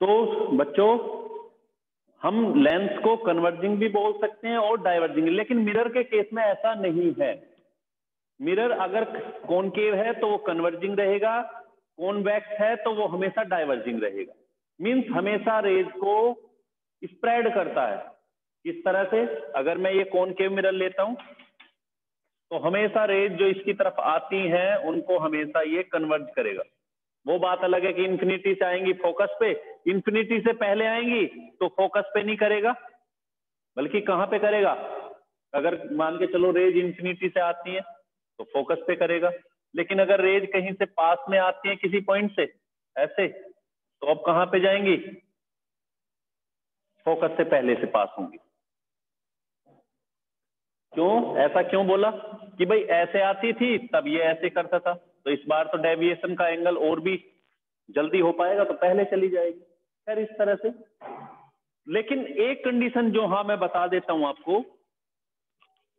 तो बच्चों हम लेंस को कन्वर्जिंग भी बोल सकते हैं और डाइवर्जिंग, लेकिन मिरर के केस में ऐसा नहीं है। मिरर अगर कॉनकेव है तो वो कन्वर्जिंग रहेगा, कॉन्वेक्स है तो वो हमेशा डाइवर्जिंग रहेगा। मींस हमेशा रेज को स्प्रेड करता है। इस तरह से अगर मैं ये कॉनकेव मिरर लेता हूं तो हमेशा रेज जो इसकी तरफ आती हैं उनको हमेशा ये कन्वर्ज करेगा। वो बात अलग है कि इंफिनिटी से आएंगी फोकस पे, इंफिनिटी से पहले आएंगी तो फोकस पे नहीं करेगा, बल्कि कहां पे करेगा। अगर मान के चलो रेज इंफिनिटी से आती है तो फोकस पे करेगा, लेकिन अगर रेज कहीं से पास में आती है किसी पॉइंट से ऐसे, तो अब कहां पे जाएंगी, फोकस से पहले से पास होंगी। क्यों, ऐसा क्यों बोला कि भाई ऐसे आती थी तब ये ऐसे करता था, तो इस बार तो डेविएशन का एंगल और भी जल्दी हो पाएगा तो पहले चली जाएगी। खैर इस तरह से, लेकिन एक कंडीशन जो हाँ मैं बता देता हूं आपको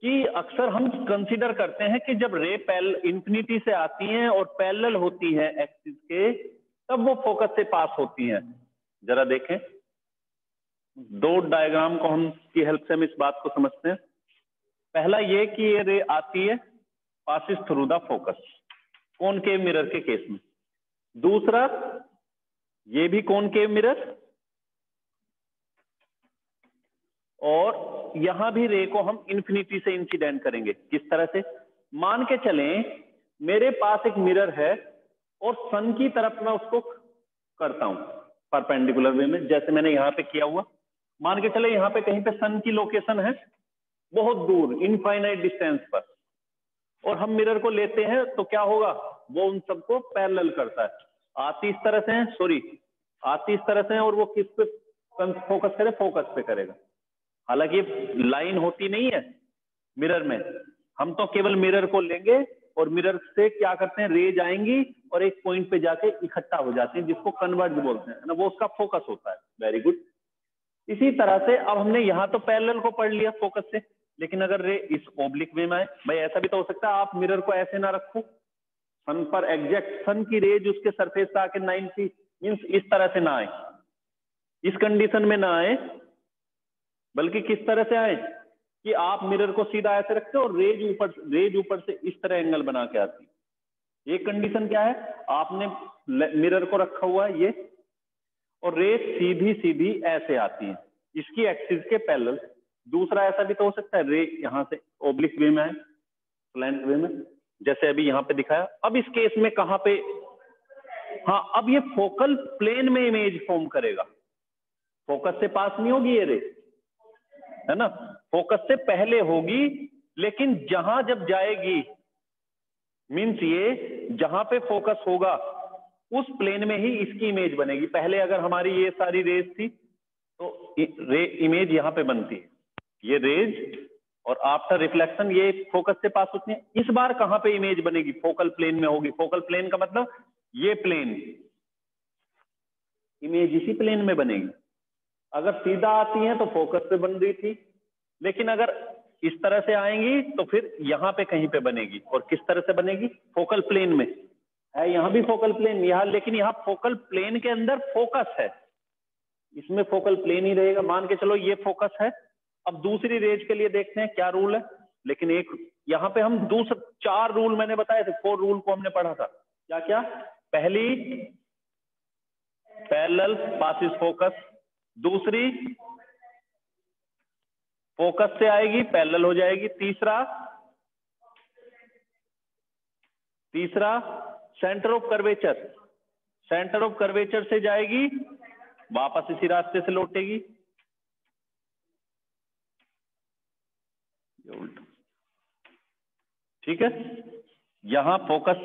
कि अक्सर हम कंसीडर करते हैं कि जब रे इंफिनिटी से आती हैं और पैरेलल होती हैं एक्सिस के, तब वो फोकस से पास होती हैं। जरा देखें, दो डायग्राम को हम की हेल्प से हम इस बात को समझते हैं। पहला ये कि ये रे आती है, passes through the focus, concave mirror के केस में। दूसरा ये भी कॉनकेव मिरर, और यहां भी रे को हम इंफिनिटी से इंसिडेंट करेंगे। किस तरह से, मान के चलें मेरे पास एक मिरर है और सन की तरफ मैं उसको करता हूं परपेंडिकुलर वे में, जैसे मैंने यहां पे किया हुआ। मान के चले यहां पे कहीं पे सन की लोकेशन है बहुत दूर, इनफाइनाइट डिस्टेंस पर, और हम मिरर को लेते हैं तो क्या होगा, वो उन सबको पैरेलल करता है। आती इस तरह से है, सॉरी आती इस तरह से है, और वो किस पे फोकस करे, फोकस पे करेगा। हालांकि लाइन होती नहीं है मिरर में, हम तो केवल मिरर को लेंगे और मिरर से क्या करते हैं, रेज आएंगी और एक पॉइंट पे जाके इकट्ठा हो जाती हैं, जिसको कन्वर्ज बोलते हैं ना, वो उसका फोकस होता है। Very good. इसी तरह से अब हमने यहाँ तो पैरेलल को पढ़ लिया फोकस से, लेकिन अगर रे इस ओब्लिक वे में आए, भाई ऐसा भी तो हो सकता है आप मिरर को ऐसे ना रखो, सन पर एग्जैक्ट सन की रेज उसके सरफेस पे आके 90 मींस इस तरह से ना आए, इस कंडीशन में ना आए, बल्कि किस तरह से आए कि आप मिरर को सीधा ऐसे रखते हो और रेज ऊपर से इस तरह एंगल बना के आती है। एक कंडीशन क्या है, आपने मिरर को रखा हुआ है ये, और रेज सीधी सीधी ऐसे आती है इसकी एक्सिस के पैरेलल। दूसरा ऐसा भी तो हो सकता है, रे यहां से ओब्लिक वे में आए, स्लैंट वे में, जैसे अभी यहां पे दिखाया। अब इस केस में कहां पे, हाँ अब ये फोकल प्लेन में इमेज फॉर्म करेगा, फोकस से पास नहीं होगी ये रे, है ना, फोकस से पहले होगी, लेकिन जहां जब जाएगी मीन्स ये जहां पे फोकस होगा उस प्लेन में ही इसकी इमेज बनेगी। पहले अगर हमारी ये सारी रेज थी तो इमेज यहां पे बनती है, ये रेज, और आफ्टर रिफ्लेक्शन ये फोकस से पास होती है। इस बार कहां पे इमेज बनेगी, फोकल प्लेन में होगी। फोकल प्लेन का मतलब ये प्लेन, इमेज इसी प्लेन में बनेगी। अगर सीधा आती है तो फोकस पे बन रही थी, लेकिन अगर इस तरह से आएंगी तो फिर यहां पे कहीं पे बनेगी, और किस तरह से बनेगी, फोकल प्लेन में है, यहां भी फोकल प्लेन यहां, लेकिन यहां फोकल प्लेन के अंदर फोकस है, इसमें फोकल प्लेन ही रहेगा। मान के चलो ये फोकस है। अब दूसरी रेज के लिए देखते हैं क्या रूल है, लेकिन एक यहां पे हम दूसरे 4 रूल मैंने बताए थे, 4 रूल को हमने पढ़ा था। क्या क्या, पहली पैरेलल पासिस फोकस, दूसरी फोकस से आएगी पैरेलल हो जाएगी, तीसरा centre of curvature, centre of curvature से जाएगी वापस इसी रास्ते से लौटेगी, ठीक है, यहां फोकस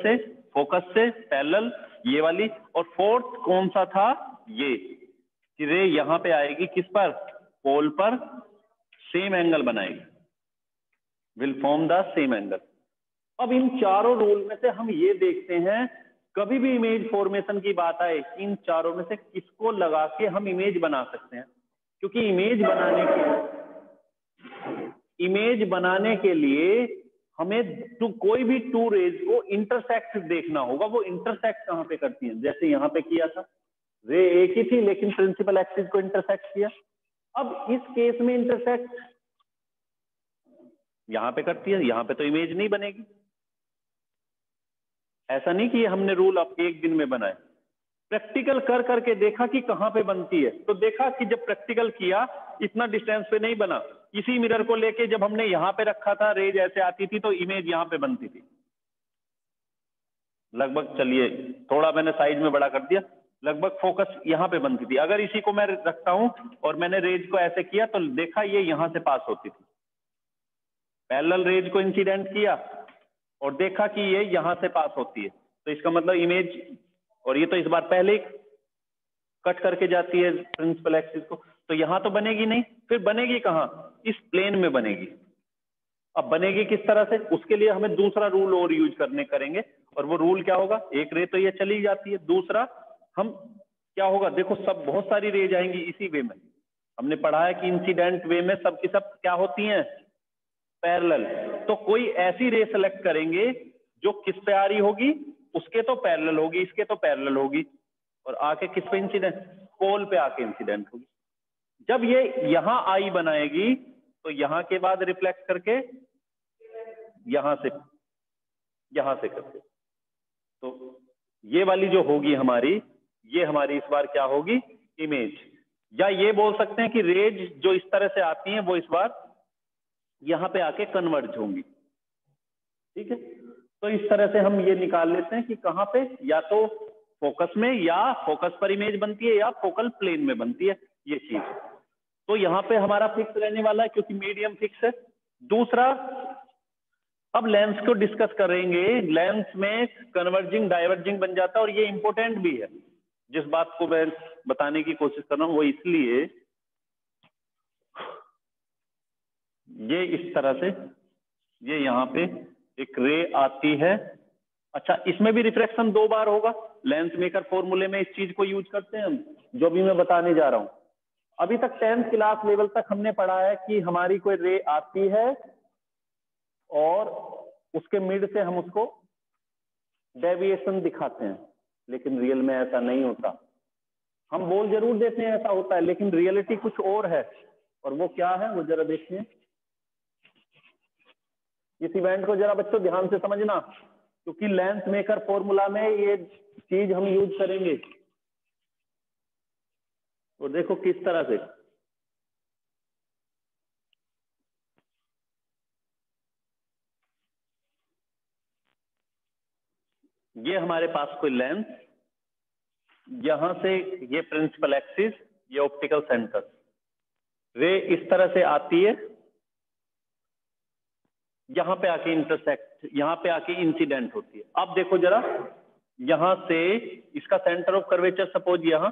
से पैरेलल ये वाली। और फोर्थ कौन सा था, ये कि रे यहां पे आएगी किस पर, पोल पर, सेम एंगल बनाएगी, will form the same angle. अब इन चारों रूल में से हम ये देखते हैं, कभी भी इमेज फॉर्मेशन की बात आए, इन चारों में से किसको लगा के हम इमेज बना सकते हैं, क्योंकि इमेज बनाने के लिए हमें कोई भी 2 रेज को इंटरसेक्ट देखना होगा। वो इंटरसेक्ट कहां पे करती हैं, जैसे यहां पे किया था, रे एक ही थी लेकिन प्रिंसिपल एक्सिस को इंटरसेक्ट किया। अब इस केस में इंटरसेक्ट यहां पे करती है, यहां पे तो इमेज नहीं बनेगी। ऐसा नहीं कि हमने रूल अब एक दिन में बनाए, प्रैक्टिकल कर करके देखा कि कहां पे बनती है। तो देखा कि जब प्रैक्टिकल किया इतना डिस्टेंस पे नहीं बना। इसी मिरर को लेके जब हमने यहां पे रखा था, रेज ऐसे आती थी तो इमेज यहां पे बनती थी लगभग। चलिए थोड़ा मैंने साइज में बड़ा कर दिया, लगभग फोकस यहां पे बनती थी। अगर इसी को मैं रखता हूं और मैंने रेज को ऐसे किया तो देखा ये यहां से पास होती थी। पैरेलल रेज को इंसिडेंट किया और देखा कि ये यहां से पास होती है, तो इसका मतलब इमेज, और ये तो इस बार पहले ही कट करके जाती है प्रिंसिपल एक्सिस को, तो यहां तो बनेगी नहीं। फिर बनेगी कहां? इस प्लेन में बनेगी। अब बनेगी किस तरह से? उसके लिए हमें दूसरा रूल और यूज करेंगे। और वो रूल क्या होगा? एक रे तो ये चली जाती है, दूसरा हम क्या होगा, देखो सब बहुत सारी रेज आएंगी इसी वे में। हमने पढ़ा है कि इंसिडेंट वे में सब की सब क्या होती हैं? पैरेलल। तो कोई ऐसी रे सेलेक्ट करेंगे जो किस पे आ रही होगी? उसके तो पैरेलल होगी, इसके तो पैरेलल होगी, और आके किस पे इंसिडेंट? पोल पे आके इंसिडेंट होगी। जब ये यहां आई बनाएगी तो यहां के बाद रिफ्लेक्ट करके यहां से करके, तो ये वाली जो होगी हमारी, ये हमारी इस बार क्या होगी? इमेज। या ये बोल सकते हैं कि रेज जो इस तरह से आती हैं वो इस बार यहां पे आके कन्वर्ज होंगी। ठीक है, तो इस तरह से हम ये निकाल लेते हैं कि कहां पे या तो फोकस में, या फोकस पर इमेज बनती है, या फोकल प्लेन में बनती है ये चीज। तो यहां पे हमारा फिक्स रहने वाला है क्योंकि मीडियम फिक्स है। दूसरा, अब लेंस को डिस्कस करेंगे। लेंस में कन्वर्जिंग डाइवर्जिंग बन जाता है, और ये इंपॉर्टेंट भी है। जिस बात को मैं बताने की कोशिश कर रहा हूं वो इसलिए, ये इस तरह से ये यहां पे एक रे आती है। अच्छा, इसमें भी रिफ्रैक्शन 2 बार होगा। लेंस मेकर फॉर्मूले में इस चीज को यूज करते हैं हम, जो भी मैं बताने जा रहा हूं। अभी तक 10th क्लास लेवल तक हमने पढ़ा है कि हमारी कोई रे आती है और उसके मिड से हम उसको डेविएशन दिखाते हैं, लेकिन रियल में ऐसा नहीं होता। हम बोल जरूर देते हैं ऐसा होता है, लेकिन रियलिटी कुछ और है। और वो क्या है वो जरा देखिए। इस इवेंट को जरा बच्चों ध्यान से समझना, क्योंकि लेंस मेकर फॉर्मूला में ये चीज हम यूज करेंगे। तो देखो किस तरह से, ये हमारे पास कोई लेंस, यहां से ये प्रिंसिपल एक्सिस, ये ऑप्टिकल सेंटर, रे इस तरह से आती है, यहां पे आके इंटरसेक्ट, यहां पे आके इंसिडेंट होती है। अब देखो जरा, यहां से इसका सेंटर ऑफ कर्वेचर सपोज यहां,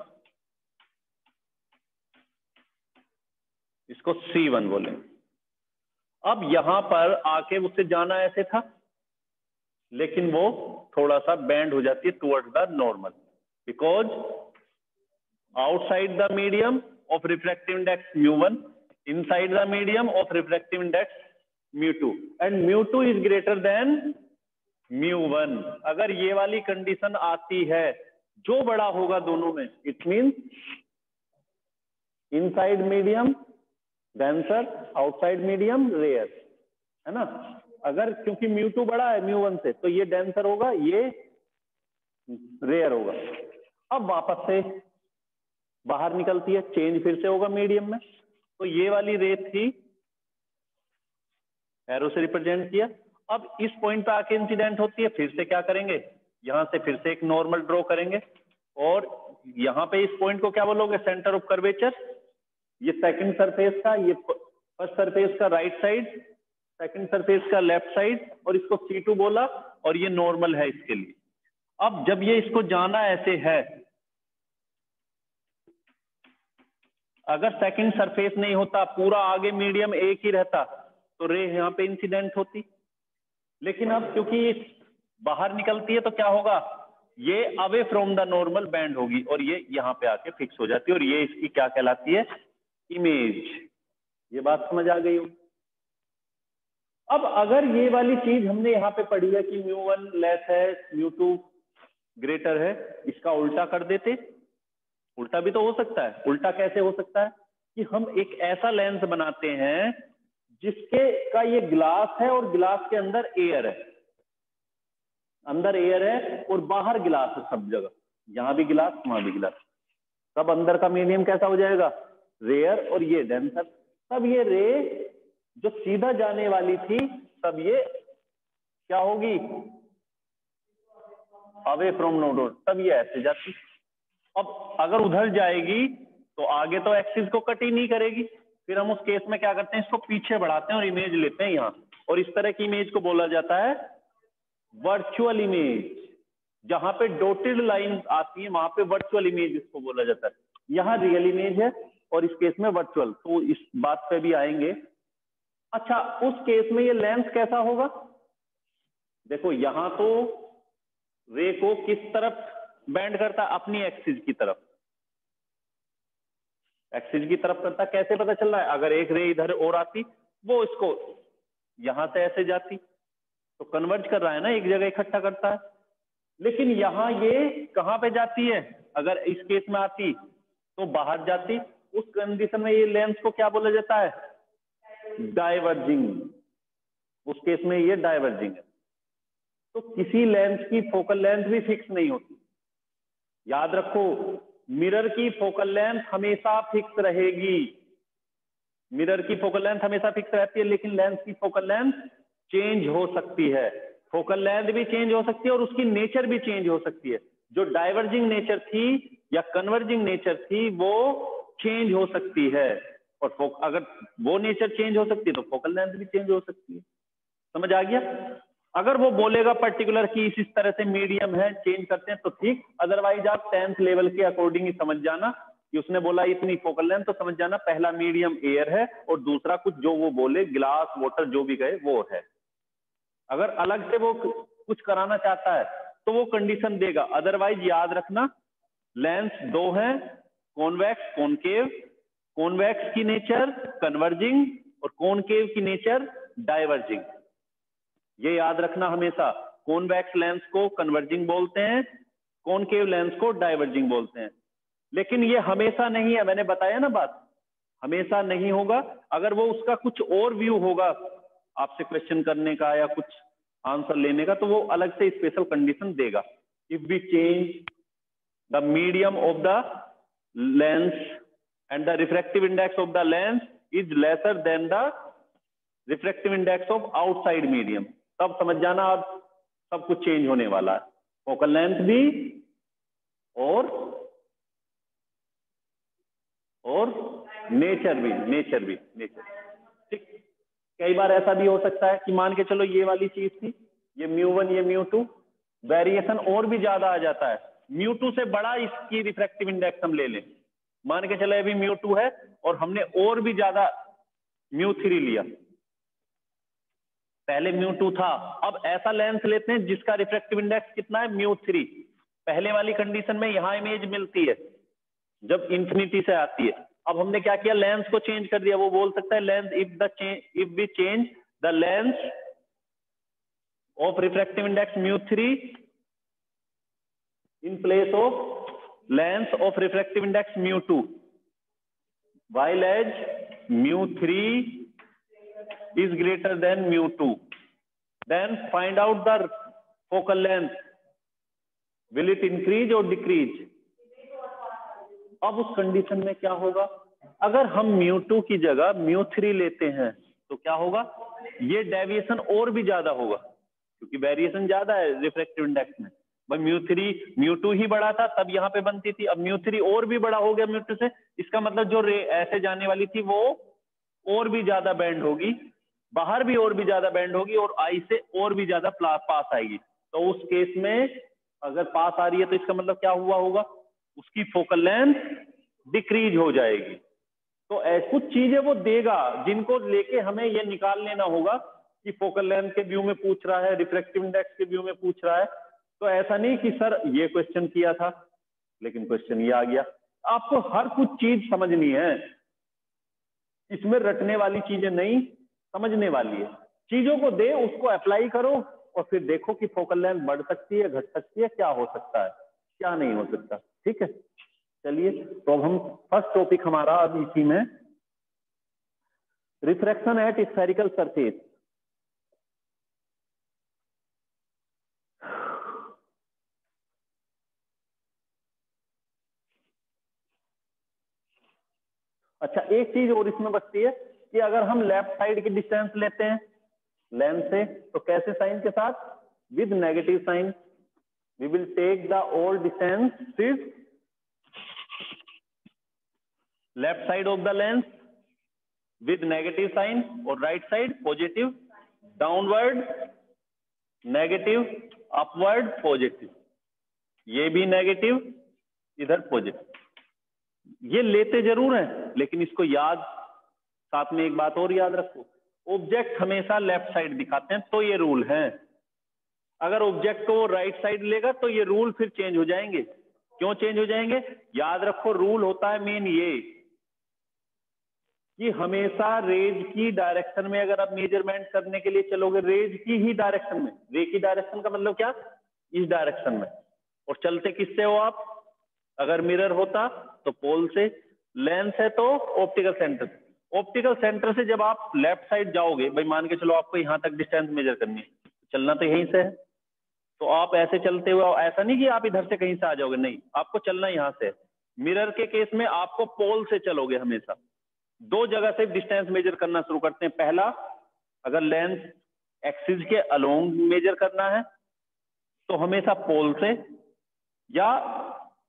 इसको C1 बोले। अब यहां पर आके उससे जाना ऐसे था, लेकिन वो थोड़ा सा बैंड हो जाती है towards the normal, because outside the medium of refractive index μ1, inside the medium of refractive index μ2, and μ2 is greater than μ1। अगर ये वाली कंडीशन आती है, जो बड़ा होगा दोनों में, it mean inside medium denser, outside medium rare, है ना। अगर क्योंकि μ2 बड़ा है μ1 से, तो ये डेंसर होगा, ये रेयर होगा। अब वापस से बाहर निकलती है, चेंज फिर से होगा मीडियम में। तो ये वाली रे थी, एरो से रिप्रेजेंट किया। अब इस पॉइंट पे आके इंसिडेंट होती है, फिर से क्या करेंगे, यहां से फिर से एक नॉर्मल ड्रॉ करेंगे, और यहां पे इस पॉइंट को क्या बोलोगे? Centre of curvature. ये सेकंड सरफेस का, ये फर्स्ट सरफेस का राइट साइड, सेकंड सरफेस का लेफ्ट साइड, और इसको C2 बोला, और ये नॉर्मल है इसके लिए। अब जब ये इसको जाना ऐसे है, अगर सेकंड सरफेस नहीं होता, पूरा आगे मीडियम एक ही रहता, तो रे यहाँ पे इंसिडेंट होती। लेकिन अब क्योंकि बाहर निकलती है, तो क्या होगा, ये away from the normal band होगी, और ये यहाँ पे आके फिक्स हो जाती है, और ये इसकी क्या कहलाती है? इमेज। ये बात समझ आ गई हो? अब अगर ये वाली चीज हमने यहाँ पे पढ़ी है कि μ1 लेस है, μ2 ग्रेटर है, इसका उल्टा कर देते, उल्टा भी तो हो सकता है। उल्टा कैसे हो सकता है कि हम एक ऐसा लेंस बनाते हैं जिसके का ये ग्लास है और ग्लास के अंदर एयर है, अंदर एयर है और बाहर गिलास है सब जगह, यहां भी गिलास वहां भी गिलास, तब अंदर का मीडियम कैसा हो जाएगा, रेयर और ये डेंसर। तब ये रे जो सीधा जाने वाली थी तब ये क्या होगी, अवे फ्रॉम नोड, तब ये ऐसे जाती। अब अगर उधर जाएगी तो आगे तो एक्सिस को कट ही नहीं करेगी, फिर हम उस केस में क्या करते हैं, इसको पीछे बढ़ाते हैं और इमेज लेते हैं यहां, और इस तरह की इमेज को बोला जाता है वर्चुअल इमेज। जहां पे डॉटेड लाइन आती है वहां पे वर्चुअल इमेज इसको बोला जाता है। यहां रियल इमेज है और इस केस में वर्चुअल, तो इस बात पे भी आएंगे। अच्छा, उस केस में ये लेंस कैसा होगा, देखो यहां तो रे को किस तरफ बेंड करता है, अपनी एक्सिस की तरफ, एक्सिस की तरफ करता। कैसे पता चल रहा है, अगर एक रे इधर और आती वो इसको यहां से ऐसे जाती तो कन्वर्ज कर रहा है ना, एक जगह इकट्ठा करता है। लेकिन यहां ये कहां पे जाती है, अगर इस केस में आती तो बाहर जाती, उस कंडीशन में ये लेंस को क्या बोला जाता है, डाइवर्जिंग। उस केस में ये डाइवर्जिंग है। तो किसी लेंस की फोकल लेंथ भी फिक्स नहीं होती, याद रखो, मिरर की फोकल लेंथ हमेशा फिक्स रहेगी, मिरर की फोकल लेंथ हमेशा फिक्स रहती है, लेकिन लेंस की फोकल लेंथ चेंज हो सकती है। फोकल लेंथ भी चेंज हो सकती है और उसकी नेचर भी चेंज हो सकती है। जो डाइवर्जिंग नेचर थी या कन्वर्जिंग नेचर थी वो चेंज हो सकती है, और अगर वो नेचर चेंज हो सकती है तो फोकल लेंथ भी चेंज हो सकती है। समझ आ गया। अगर वो बोलेगा पर्टिकुलर की इस तरह से मीडियम है, चेंज करते हैं तो ठीक, अदरवाइज आप 10th लेवल के अकॉर्डिंग ही समझ जाना कि उसने बोला इतनी फोकल लेंथ, तो समझ जाना पहला मीडियम एयर है और दूसरा कुछ जो वो बोले ग्लास वाटर जो भी कहे वो है। अगर अलग से वो कुछ कराना चाहता है तो वो कंडीशन देगा, अदरवाइज याद रखना लेंस दो हैं, कॉन्वेक्स कॉनकेव, कॉन्वेक्स की नेचर कन्वर्जिंग और कॉनकेव की नेचर डाइवर्जिंग। ये याद रखना हमेशा, कॉन्वेक्स लेंस को कन्वर्जिंग बोलते हैं, कॉनकेव लेंस को डाइवर्जिंग बोलते हैं। लेकिन ये हमेशा नहीं है, मैंने बताया ना बात, हमेशा नहीं होगा। अगर वो उसका कुछ और व्यू होगा आपसे क्वेश्चन करने का या कुछ आंसर लेने का, तो वो अलग से स्पेशल कंडीशन देगा। If we change the medium of the lens and the refractive index of the lens is lesser than the refractive index of outside medium, तब समझ जाना अब सब कुछ चेंज होने वाला है, फोकल लेंथ भी और नेचर भी, नेचर। ठीक, कई बार ऐसा भी हो सकता है कि मान के चलो ये वाली चीज थी, ये μ1 ये μ2, वेरिएशन और भी ज्यादा आ जाता है, μ2 से बड़ा इसकी रिफ्रैक्टिव इंडेक्स हम ले लें, मान के चलो अभी μ2 है और हमने और भी ज्यादा μ3 लिया, पहले μ2 था, अब ऐसा लेंस लेते हैं जिसका रिफ्रैक्टिव इंडेक्स कितना है, μ3। पहले वाली कंडीशन में यहां इमेज मिलती है जब इंफिनिटी से आती है। अब हमने क्या किया, लेंस को चेंज कर दिया। वो बोल सकता है lens if we change the lens of refractive index μ3 in place of lens of refractive index μ2, while as μ3 is greater than μ2, then find out the focal length, will it increase or decrease। अब उस condition में क्या होगा, अगर हम μ2 की जगह μ3 लेते हैं तो क्या होगा, ये डेविएशन और भी ज्यादा होगा क्योंकि वेरिएशन ज्यादा है रिफ्रैक्टिव इंडेक्स में। भाई μ2 ही बड़ा था तब यहाँ पे बनती थी, अब μ3 और भी बड़ा हो गया μ2 से, इसका मतलब जो रे ऐसे जाने वाली थी वो और भी ज्यादा बैंड होगी, बाहर भी और भी ज्यादा बैंड होगी और आई से और भी ज्यादा पास आएगी। तो उस केस में अगर पास आ रही है तो इसका मतलब क्या हुआ होगा, उसकी फोकल लेंथ डिक्रीज हो जाएगी। तो कुछ चीजें वो देगा जिनको लेके हमें ये निकाल लेना होगा कि फोकल लेंथ के व्यू में पूछ रहा है, रिफ्रैक्टिव इंडेक्स के व्यू में पूछ रहा है। तो ऐसा नहीं कि सर ये क्वेश्चन किया था लेकिन क्वेश्चन ये आ गया, आपको हर कुछ चीज समझनी है, इसमें रटने वाली चीजें नहीं, समझने वाली है। चीजों को दे, उसको अप्लाई करो और फिर देखो कि फोकल लेंथ बढ़ सकती है, घट सकती है, क्या हो सकता है, क्या नहीं हो सकता। ठीक है। चलिए, तो अब हम फर्स्ट टॉपिक हमारा अब इसी में, रिफ्रैक्शन एट स्फेरिकल सरफेस। अच्छा, एक चीज और इसमें बचती है कि अगर हम लेफ्ट साइड की डिस्टेंस लेते हैं लेंस से, तो कैसे साइन के साथ? With negative sign. We will take the all distance with left side of the lens with negative sign और right side positive, downward negative, upward positive, ये भी नेगेटिव, इधर पॉजिटिव। ये लेते जरूर हैं, लेकिन इसको याद, साथ में एक बात और याद रखो, ऑब्जेक्ट हमेशा लेफ्ट साइड दिखाते हैं, तो ये रूल है। अगर ऑब्जेक्ट को राइट साइड लेगा तो ये रूल फिर चेंज हो जाएंगे। क्यों चेंज हो जाएंगे? याद रखो, रूल होता है मेन ये कि हमेशा रेज की डायरेक्शन में अगर आप मेजरमेंट करने के लिए चलोगे, रेज की ही डायरेक्शन में, रे की डायरेक्शन का मतलब क्या? इस डायरेक्शन में। और चलते किससे हो आप? अगर मिरर होता तो पोल से, लेंस है तो ऑप्टिकल सेंटर से। ऑप्टिकल सेंटर से जब आप लेफ्ट साइड जाओगे, भाई मान के चलो आपको यहां तक डिस्टेंस मेजर करनी है, चलना तो यहीं से है, तो आप ऐसे चलते हुए, ऐसा नहीं कि आप इधर से कहीं से आ जाओगे, नहीं, आपको चलना यहां से। मिरर के केस में आपको पोल से चलोगे हमेशा। दो जगह से डिस्टेंस मेजर करना शुरू करते हैं। पहला, अगर लेंस एक्सिस के अलोंग मेजर करना है तो हमेशा पोल से, या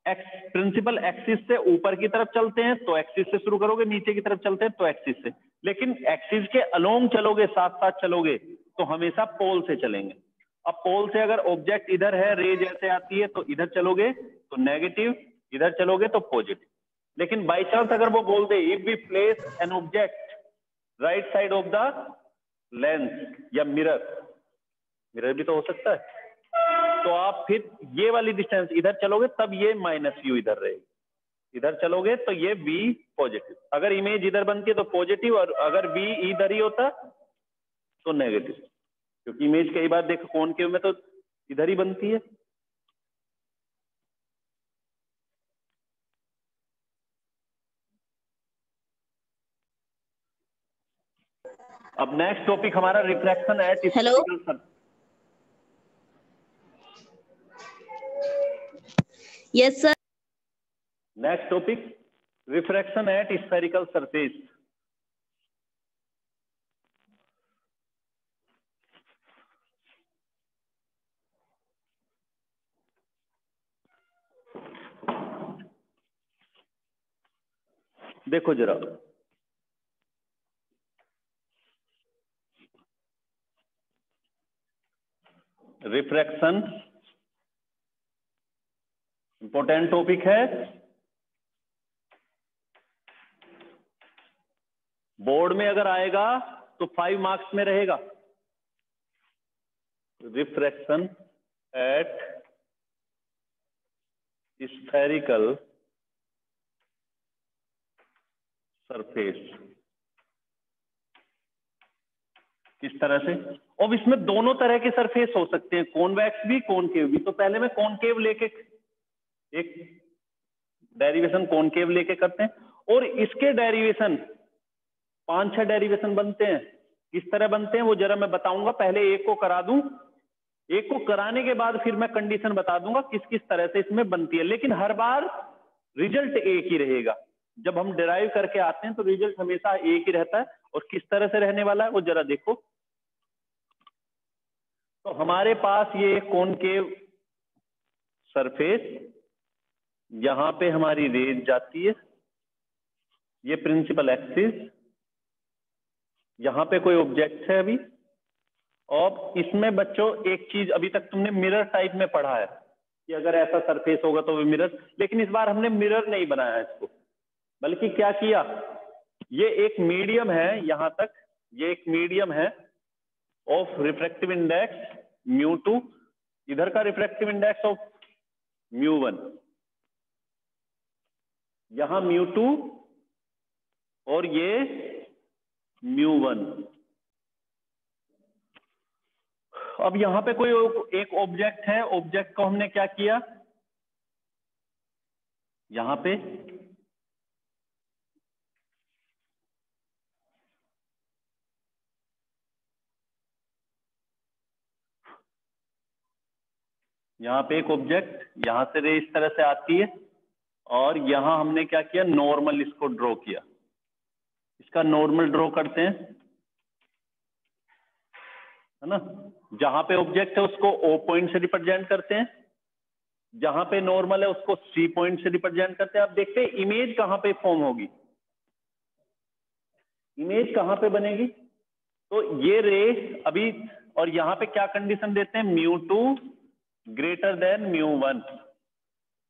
प्रिंसिपल एक्सिस से ऊपर की तरफ चलते हैं तो एक्सिस से शुरू करोगे, नीचे की तरफ चलते हैं तो एक्सिस से। लेकिन एक्सिस के अलोंग चलोगे, साथ साथ चलोगे, तो हमेशा पोल से चलेंगे। अब पोल से अगर ऑब्जेक्ट इधर है, रेज ऐसे आती है, तो इधर चलोगे तो नेगेटिव, इधर चलोगे तो पॉजिटिव। लेकिन बाई चांस अगर वो बोल दे, if we place an object right side of the lens या मिरर, मिरर भी तो हो सकता है, तो आप फिर ये वाली डिस्टेंस इधर चलोगे तब ये माइनस यू इधर रहेगी, इधर चलोगे तो ये v पॉजिटिव। अगर इमेज इधर बनती है तो पॉजिटिव, और अगर v इधर ही होता तो नेगेटिव, क्योंकि इमेज कई बार देखो कॉनकेव में तो इधर ही बनती है। अब नेक्स्ट टॉपिक हमारा refraction at spherical surface. Yes sir. Next topic, refraction at spherical surface. देखो जरा, रिफ्रैक्शन इंपॉर्टेंट टॉपिक है, बोर्ड में अगर आएगा तो 5 मार्क्स में रहेगा। रिफ्रैक्शन एट स्फेरिकल सरफेस, किस तरह से? अब इसमें दोनों तरह के सरफेस हो सकते हैं, कॉन्वेक्स भी, कॉनकेव भी। तो पहले मैं कॉनकेव लेके एक डेरिवेशन कॉनकेव लेके करते हैं, और इसके डेरिवेशन 5-6 डेरिवेशन बनते हैं। किस तरह बनते हैं वो जरा मैं बताऊंगा, पहले एक को करा दूं, एक को कराने के बाद फिर मैं कंडीशन बता दूंगा किस किस तरह से इसमें बनती है। लेकिन हर बार रिजल्ट एक ही रहेगा। जब हम डिराइव करके आते हैं तो रिजल्ट हमेशा एक ही रहता है, और किस तरह से रहने वाला है वो जरा देखो। तो हमारे पास ये कॉनकेव सरफेस, यहां पे हमारी रेज जाती है, ये प्रिंसिपल एक्सिस, यहां पे कोई ऑब्जेक्ट है अभी। और इसमें बच्चों एक चीज अभी तक तुमने मिरर टाइप में पढ़ा है कि अगर ऐसा सरफेस होगा तो वो मिरर, लेकिन इस बार हमने मिरर नहीं बनाया इसको, बल्कि क्या किया, ये एक मीडियम है, यहां तक ये एक मीडियम है ऑफ रिफ्रैक्टिव इंडेक्स μ2, इधर का रिफ्रैक्टिव इंडेक्स ऑफ μ1, यहां μ2 और ये μ1। अब यहां पे कोई एक ऑब्जेक्ट है, ऑब्जेक्ट को हमने क्या किया, यहां पे एक ऑब्जेक्ट, यहां से रे इस तरह से आती है और यहां हमने क्या किया, नॉर्मल इसको ड्रॉ किया। इसका नॉर्मल ड्रॉ करते हैं, है ना। जहां पे ऑब्जेक्ट है उसको O पॉइंट से रिप्रेजेंट करते हैं, जहां पे नॉर्मल है उसको C पॉइंट से रिप्रेजेंट करते हैं। आप देखते हैं इमेज कहां पे फॉर्म होगी, इमेज कहां पे बनेगी। तो ये रे अभी, और यहां पे क्या कंडीशन देते हैं, μ2 ग्रेटर देन μ1।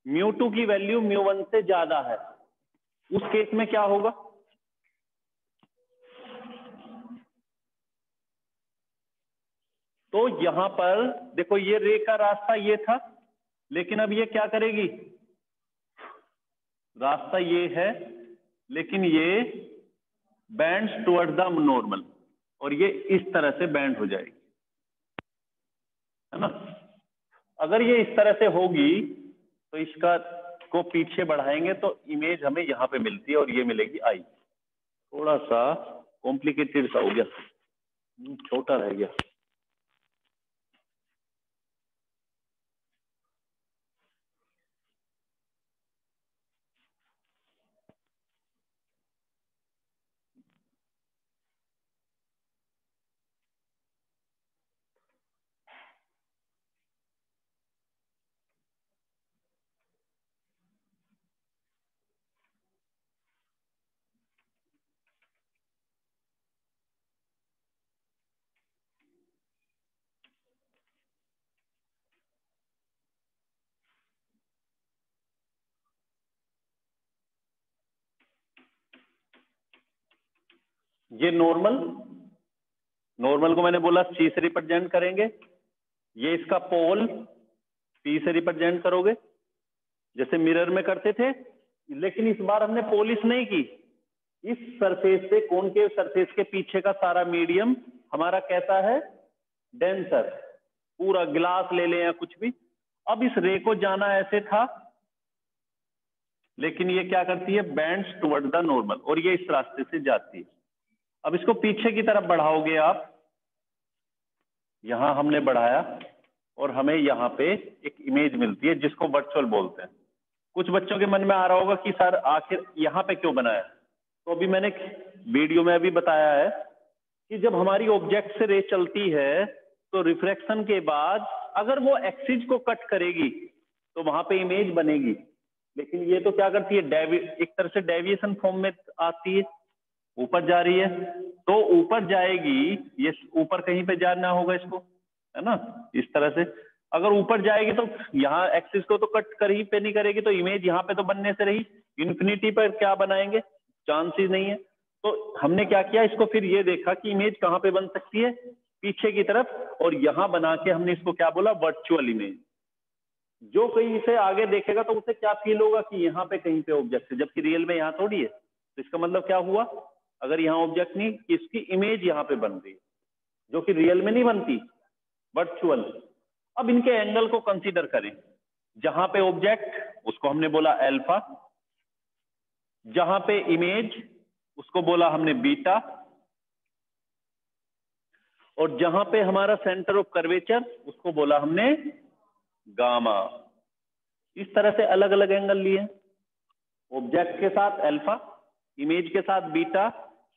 μ2 की वैल्यू μ1 से ज्यादा है, उस केस में क्या होगा, तो यहां पर देखो ये रे का रास्ता ये था, लेकिन अब ये क्या करेगी, रास्ता ये है लेकिन ये बैंड्स टुवर्ड्स द नॉर्मल, और ये इस तरह से बैंड हो जाएगी, है ना। अगर ये इस तरह से होगी तो इसका को पीछे बढ़ाएंगे तो इमेज हमें यहां पे मिलती है और ये मिलेगी आई। थोड़ा सा कॉम्प्लिकेटेड सा हो गया, छोटा रह गया। ये नॉर्मल को मैंने बोला C से रिप्रेजेंट करेंगे, ये इसका पोल P से रिप्रेजेंट करोगे जैसे मिरर में करते थे, लेकिन इस बार हमने पॉलिश नहीं की। इस सरफेस से, कॉनकेव सरफेस के पीछे का सारा मीडियम हमारा कैसा है, डेंसर, पूरा ग्लास ले लें या कुछ भी। अब इस रे को जाना ऐसे था, लेकिन ये क्या करती है, बैंड्स टुवर्ड द नॉर्मल, और ये इस रास्ते से जाती है। अब इसको पीछे की तरफ बढ़ाओगे आप, यहां हमने बढ़ाया और हमें यहाँ पे एक इमेज मिलती है जिसको वर्चुअल बोलते हैं। कुछ बच्चों के मन में आ रहा होगा कि सर आखिर यहाँ पे क्यों बनाया, तो अभी मैंने वीडियो में अभी बताया है कि जब हमारी ऑब्जेक्ट से रे चलती है तो रिफ्रैक्शन के बाद अगर वो एक्सिस को कट करेगी तो वहां पे इमेज बनेगी, लेकिन ये तो क्या करती है, एक तरह से डेविएशन फॉर्म में आती है, ऊपर जा रही है तो ऊपर जाएगी, ये ऊपर कहीं पे जाना होगा इसको, है ना, इस तरह से। अगर ऊपर जाएगी तो यहाँ एक्सिस को तो कट कर ही पे नहीं करेगी, तो इमेज यहाँ पे तो बनने से रही, इन्फिनिटी पर क्या बनाएंगे, चांसेस नहीं है। तो हमने क्या किया, इसको फिर ये देखा कि इमेज कहाँ पे बन सकती है, पीछे की तरफ, और यहाँ बना के हमने इसको क्या बोला, वर्चुअल इमेज। जो कहीं इसे आगे देखेगा तो उसे क्या फील होगा कि यहाँ पे कहीं पे ऑब्जेक्ट है, जबकि रियल में यहाँ थोड़ी है। तो इसका मतलब क्या हुआ, अगर यहाँ ऑब्जेक्ट नहीं, इसकी इमेज यहाँ पे बन रही है, जो कि रियल में नहीं बनती, वर्चुअल। अब इनके एंगल को कंसीडर करें, जहां पे ऑब्जेक्ट उसको हमने बोला अल्फा, जहां पे इमेज उसको बोला हमने बीटा, और जहां पे हमारा सेंटर ऑफ कर्वेचर उसको बोला हमने गामा। इस तरह से अलग अलग एंगल लिए, ऑब्जेक्ट के साथ अल्फा, इमेज के साथ बीटा,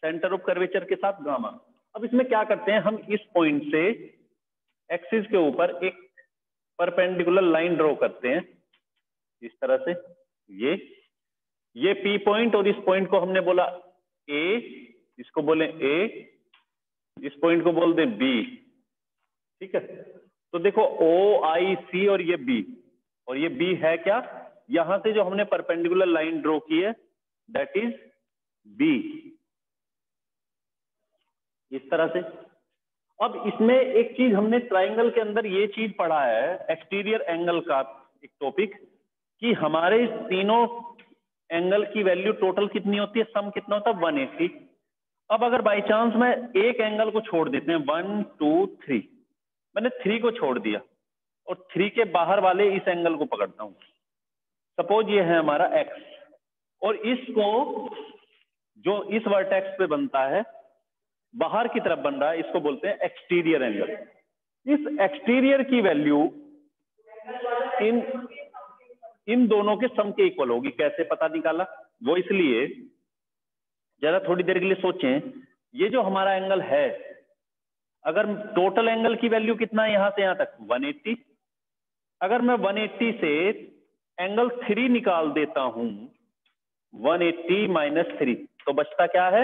सेंटर ऑफ कर्वेचर के साथ गामा। अब इसमें क्या करते हैं, हम इस पॉइंट से एक्सिस के ऊपर एक परपेंडिकुलर लाइन ड्रॉ करते हैं इस तरह से, ये P पॉइंट, और इस पॉइंट को हमने बोला A, इसको बोले A, इस पॉइंट को बोल दें B, ठीक है। तो देखो OIC और ये B, और ये B है क्या, यहां से जो हमने परपेंडिकुलर लाइन ड्रॉ की है दैट इज B, इस तरह से। अब इसमें एक चीज हमने ट्राइंगल के अंदर ये चीज पढ़ा है, एक्सटीरियर एंगल का एक टॉपिक, कि हमारे तीनों एंगल की वैल्यू टोटल कितनी होती है, सम कितना होता है, 180। अब अगर बाई चांस मैं एक एंगल को छोड़ देते हैं, 1 2 3, मैंने 3 को छोड़ दिया और 3 के बाहर वाले इस एंगल को पकड़ता हूं, सपोज ये है हमारा एक्स, और इसको जो इस वर्टेक्स पे बनता है, बाहर की तरफ बन रहा है, इसको बोलते हैं एक्सटीरियर एंगल। इस एक्सटीरियर की वैल्यू इन दोनों के सम के इक्वल होगी। कैसे पता निकाला? वो इसलिए, जरा थोड़ी देर के लिए सोचें, ये जो हमारा एंगल है, अगर टोटल एंगल की वैल्यू कितना है यहां से यहां तक 180, अगर मैं 180 से एंगल 3 निकाल देता हूं, 180 माइनस 3, तो बचता क्या है?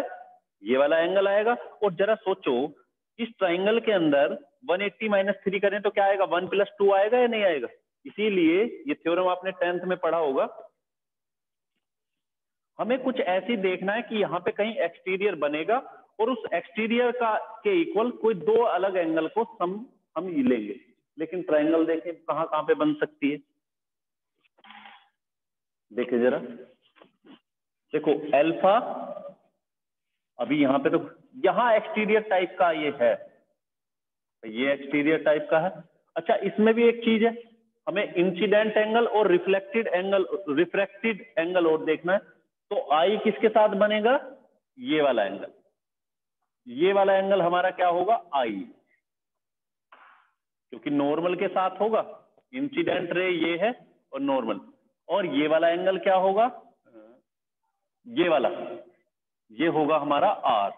ये वाला एंगल आएगा। और जरा सोचो, इस ट्राइंगल के अंदर 180 माइनस 3 करें तो क्या आएगा? 1 + 2 आएगा या नहीं आएगा? इसीलिए ये थ्योरम आपने 10th में पढ़ा होगा। हमें कुछ ऐसी देखना है कि यहाँ पे कहीं एक्सटीरियर बनेगा, और उस एक्सटीरियर के इक्वल कोई दो अलग एंगल को सम हम लेंगे। लेकिन ट्राइंगल देखें कहाँ कहाँ पे बन सकती है, देखिए जरा, देखो अल्फा, अभी यहाँ पे तो यहाँ एक्सटीरियर टाइप का ये है, ये एक्सटीरियर टाइप का है। अच्छा, इसमें भी एक चीज है, हमें इंसिडेंट एंगल और रिफ्लेक्टेड एंगल और देखना है। तो आई किसके साथ बनेगा? ये वाला एंगल। ये वाला एंगल हमारा क्या होगा? आई, क्योंकि नॉर्मल के साथ होगा। इंसिडेंट रे ये है और नॉर्मल, और ये वाला एंगल क्या होगा? ये वाला, ये होगा हमारा आर।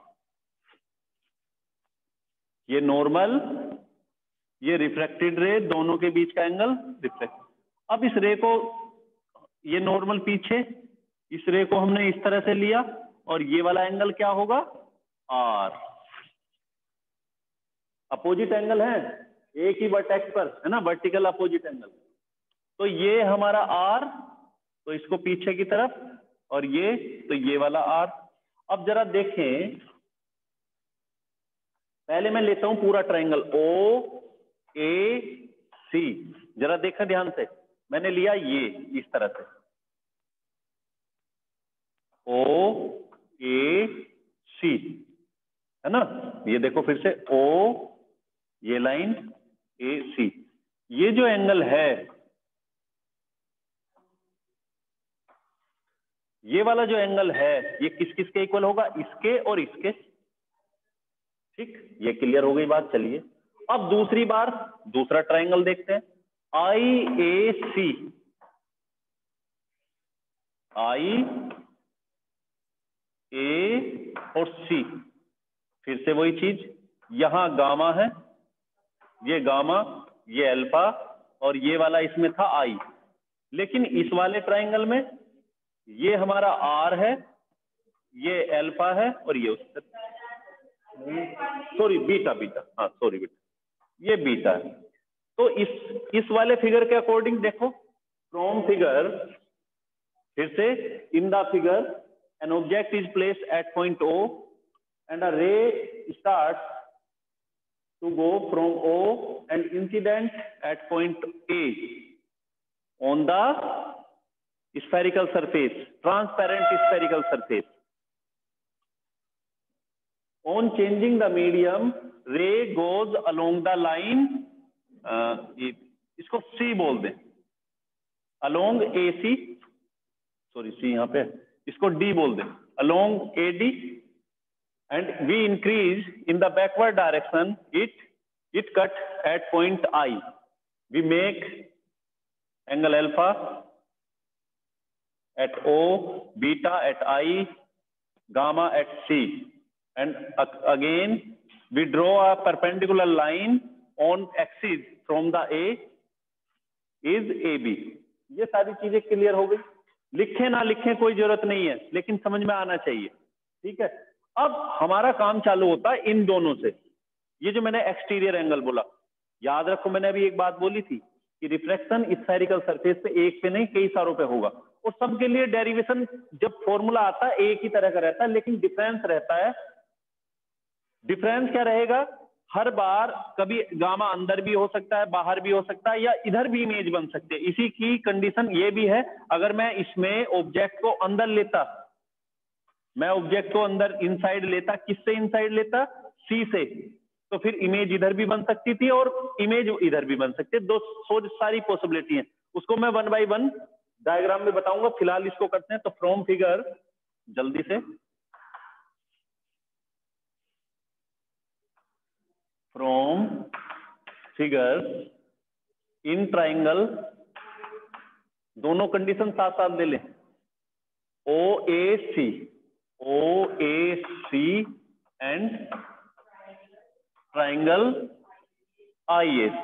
ये नॉर्मल, ये रिफ्रैक्टेड रे, दोनों के बीच का एंगल रिफ्लेक्ट। अब इस रे को, ये नॉर्मल पीछे, इस रे को हमने इस तरह से लिया, और ये वाला एंगल क्या होगा? आर। अपोजिट एंगल है, एक ही वर्टेक्स पर है ना, वर्टिकल अपोजिट एंगल। तो ये हमारा आर, तो इसको पीछे की तरफ, और ये, तो ये वाला आर। अब जरा देखें, पहले मैं लेता हूं पूरा ट्राइंगल ओ ए सी। जरा देखा ध्यान से, मैंने लिया ये इस तरह से, ओ ए सी, है ना। ये देखो फिर से, ओ, ये लाइन ए सी। ये जो एंगल है, ये वाला जो एंगल है, ये किस किस के इक्वल होगा? इसके और इसके। ठीक, ये क्लियर हो गई बात। चलिए अब दूसरी बार दूसरा ट्राइंगल देखते हैं, आई ए सी। आई ए और सी, फिर से वही चीज, यहां गामा है, ये गामा, ये अल्फा, और ये वाला इसमें था आई। लेकिन इस वाले ट्राइंगल में ये हमारा आर है, ये अल्फा है, और ये उससे, सॉरी बीटा, हाँ सॉरी बीटा, ये बीटा है। तो इस वाले फिगर के अकॉर्डिंग देखो, फ्रॉम फिगर, फिर से in the figure an object is placed at point O and a ray starts to go from O and incident at point A on the spherical surface, transparent spherical surface. On changing the medium, ray goes along the line, इसको C बोल दें, along AC, sorry C यहाँ पे, इसको D बोल दें, along AD, and we increase in the backward direction, it cut at point I. We make angle alpha at O, beta at I, gamma at C, and again we draw a perpendicular line on axis from the A is AB. ये सारी चीजें clear हो गई। लिखे ना लिखे कोई जरूरत नहीं है, लेकिन समझ में आना चाहिए। ठीक है, अब हमारा काम चालू होता है इन दोनों से। ये जो मैंने एक्सटीरियर एंगल बोला, याद रखो मैंने अभी एक बात बोली थी कि रिफ्लेक्शन स्फेरिकल सरफेस पे एक पे नहीं कई सारों पे होगा, और सबके लिए डेरिवेशन जब फॉर्मूला आता है एक ही तरह का रहता है, लेकिन डिफरेंस रहता है। डिफरेंस क्या रहेगा? हर बार कभी गामा अंदर भी हो सकता है, बाहर भी हो सकता है, या इधर भी इमेज बन सकती है। इसी की कंडीशन ये भी है, अगर मैं इसमें ऑब्जेक्ट को अंदर लेता, मैं ऑब्जेक्ट को अंदर इनसाइड लेता, किससे इनसाइड लेता? सी से, तो फिर इमेज इधर भी बन सकती थी और इमेज इधर भी बन सकती है। दो सारी पॉसिबिलिटी है, उसको मैं 1 by 1 डायग्राम में बताऊंगा, फिलहाल इसको करते हैं। तो फ्रॉम फिगर, जल्दी से, फ्रॉम फिगर इन ट्राइंगल, दोनों कंडीशन साथ साथ ले लें, OAC एंड ट्राइंगल IAC,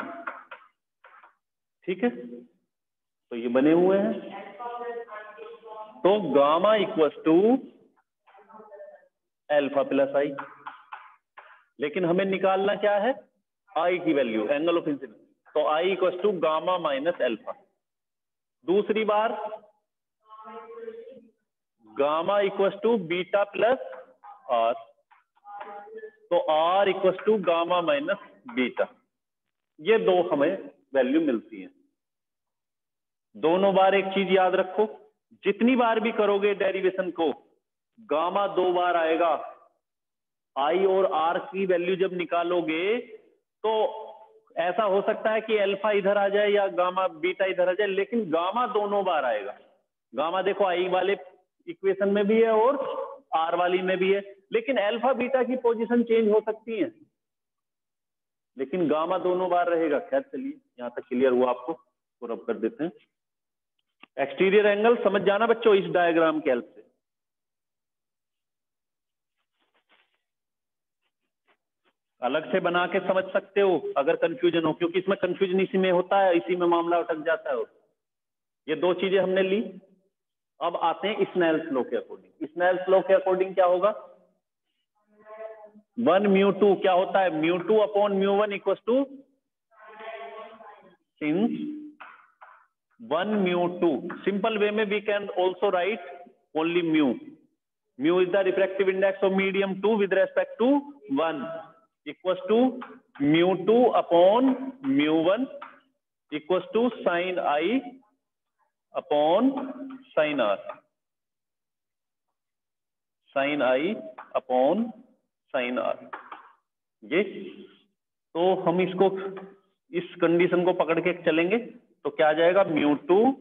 ठीक है। तो ये बने हुए हैं। तो gamma equals to alpha plus I, लेकिन हमें निकालना क्या है, आई की वैल्यू, एंगल ऑफ इंसिडेंस। तो I equals to gamma minus alpha. दूसरी बार gamma equals to beta plus are, तो R equals to gamma minus beta. ये दो हमें वैल्यू मिलती है। दोनों बार एक चीज याद रखो, जितनी बार भी करोगे डेरिवेशन को, गामा दो बार आएगा। आई और आर की वैल्यू जब निकालोगे तो ऐसा हो सकता है कि अल्फा इधर आ जाए या गामा बीटा इधर आ जाए, लेकिन गामा दोनों बार आएगा। गामा देखो आई वाले इक्वेशन में भी है और आर वाली में भी है, लेकिन अल्फा बीटा की पोजीशन चेंज हो सकती है, लेकिन गामा दोनों बार रहेगा। खैर चलिए, यहां तक क्लियर हुआ आपको, तो रब कर देते हैं। एक्सटीरियर एंगल समझ जाना बच्चों इस डायग्राम के हेल्प से। अलग से बना के समझ सकते हो अगर कंफ्यूजन हो, क्योंकि इसमें कंफ्यूजन इसी में होता है, इसी में मामला अटक जाता है। ये दो चीजें हमने ली। अब आते हैं स्नेल्स लॉ के अकॉर्डिंग। स्नेल्स लॉ के अकॉर्डिंग क्या होगा, 1 μ2 क्या होता है, μ2 upon μ1 equal to, since 1 μ2, simple way में we can also write only mu. Mu is the refractive index of medium 2 with respect to 1 equal to μ2 upon μ1 equal to sine I upon sine R, sine I upon sine R. ये तो हम इसको, इस condition को पकड़ के चलेंगे तो क्या आ जाएगा, μ2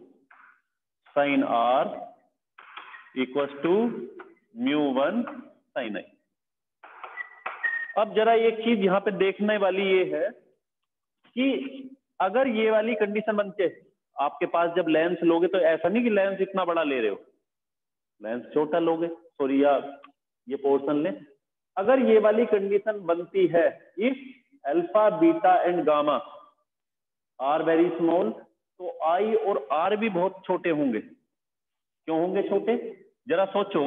sine R equal to μ1 sine I. अब जरा एक चीज यहां पे देखने वाली ये है कि अगर ये वाली कंडीशन बनते, आपके पास जब लेंस लोगे तो ऐसा नहीं कि लेंस इतना बड़ा ले रहे हो, लेंस छोटा लोगे, सॉरी यार ये पोर्शन ले। अगर ये वाली कंडीशन बनती है, if alpha beta and gamma are very small, तो आई और आर भी बहुत छोटे होंगे। क्यों होंगे छोटे, जरा सोचो।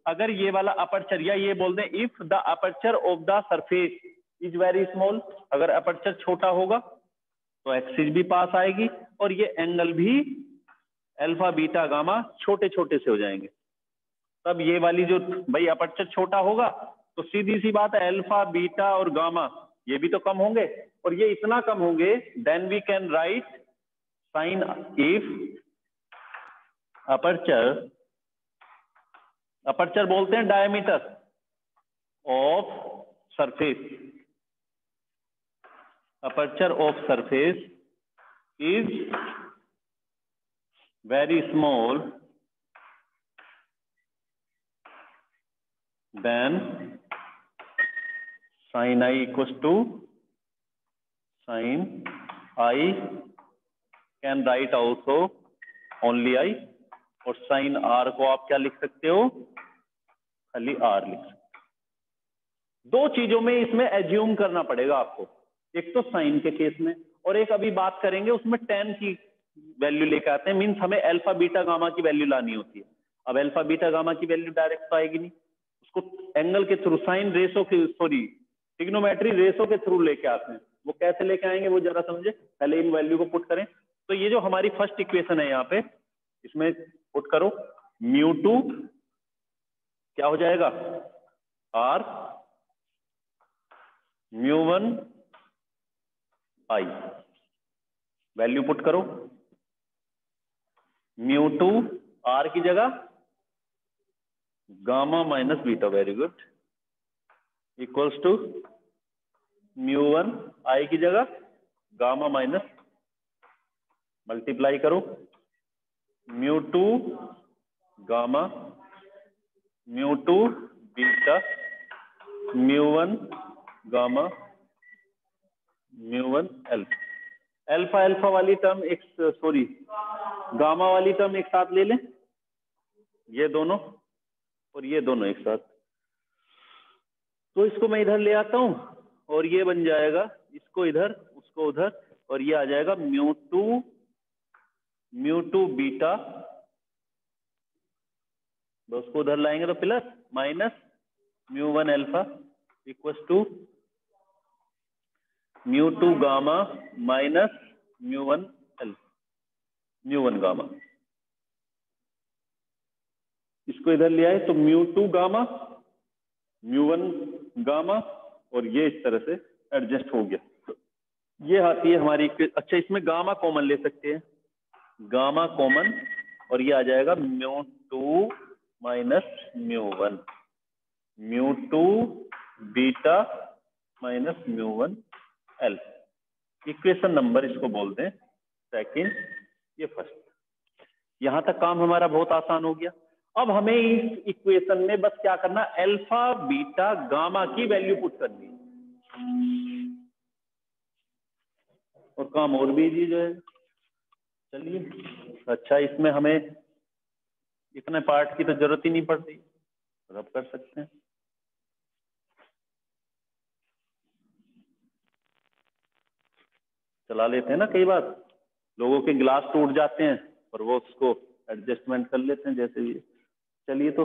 अगर ये वाला अपर्चर, या ये बोल दें if the aperture of the surface is very small, अगर अपर्चर छोटा होगा तो एक्सिस भी पास आएगी और ये एंगल भी अल्फा बीटा गामा छोटे छोटे से हो जाएंगे। तब ये वाली जो भाई अपर्चर छोटा होगा तो सीधी सी बात है, अल्फा बीटा और गामा ये भी तो कम होंगे, और ये इतना कम होंगे, then we can write sine if aperture, aperture बोलते हैं diameter of surface, aperture of surface is very small then sin I equals to sin I can write also only I, और sin R को आप क्या लिख सकते हो, खाली R लिख सकते हो। दो चीजों में इसमें एज्यूम करना पड़ेगा आपको, एक तो साइन के केस में, और एक अभी बात करेंगे उसमें tan की वैल्यू लेकर आते हैं, मीन्स हमें अल्फा बीटा गामा की वैल्यू लानी होती है। अब अल्फा बीटा गामा की वैल्यू डायरेक्ट तो आएगी नहीं, उसको एंगल के थ्रू, साइन रेशो के, सॉरी ट्रिग्नोमेट्री रेशो के थ्रू लेके आते हैं। वो कैसे लेके आएंगे वो जरा समझे, पहले इन वैल्यू को पुट करें। तो ये जो हमारी फर्स्ट इक्वेशन है यहाँ पे, इसमें पुट करो, μ2 क्या हो जाएगा, R, μ1 I, वैल्यू पुट करो, μ2 R की जगह gamma minus beta, very good, equals to μ1 I की जगह गामा माइनस, मल्टीप्लाई करो, μ2 gamma, μ2 beta, μ1 gamma, μ1 alpha. Alpha alpha वाली टर्म एक, सॉरी गामा वाली टर्म एक साथ ले लें, ये दोनों और ये दोनों एक साथ, तो इसको मैं इधर ले आता हूं और ये बन जाएगा, इसको इधर उसको उधर, और ये आ जाएगा μ2 बीटा, तो उसको उधर लाएंगे तो plus minus μ1 alpha equal to μ2 gamma minus μ1 alpha, μ1 gamma. इसको इधर ले आए तो μ2 गामा, μ1 गामा, और ये इस तरह से एडजस्ट हो गया। तो ये आती है हमारी, अच्छा इसमें गामा कॉमन ले सकते हैं, गामा कॉमन, और ये आ जाएगा μ2 minus μ1, μ2 beta minus μ1 alpha. Equation number इसको बोलते हैं सेकंड, ये फर्स्ट। यहां तक काम हमारा बहुत आसान हो गया। अब हमें इस इक्वेशन में बस क्या करना, अल्फा बीटा गामा की वैल्यू पुट करनी है, और काम और भी इजी जो है। चलिए, अच्छा इसमें हमें इतने पार्ट की तो जरूरत ही नहीं पड़ती, रब कर सकते हैं। चला लेते हैं ना, कई बार लोगों के गिलास टूट जाते हैं और वो उसको एडजस्टमेंट कर लेते हैं जैसे भी। चलिए, तो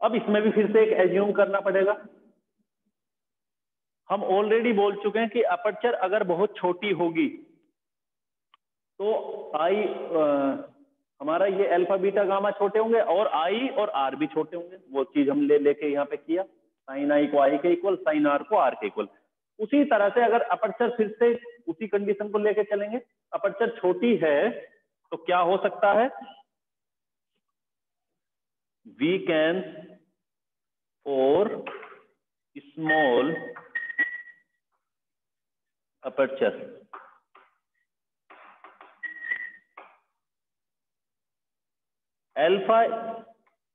अब इसमें भी फिर से एक एज्यूम करना पड़ेगा। हम ऑलरेडी बोल चुके हैं कि अपर्चर अगर बहुत छोटी होगी तो आई हमारा ये अल्फा बीटा गामा छोटे होंगे, और आई और आर भी छोटे होंगे। वो चीज हम लेके यहाँ पे किया, साइन आई को आई के इक्वल, साइन आर को आर के इक्वल। उसी तरह से अगर अपर्चर फिर से उसी कंडीशन को लेके चलेंगे, अपर्चर छोटी है तो क्या हो सकता है, we can for small aperture alpha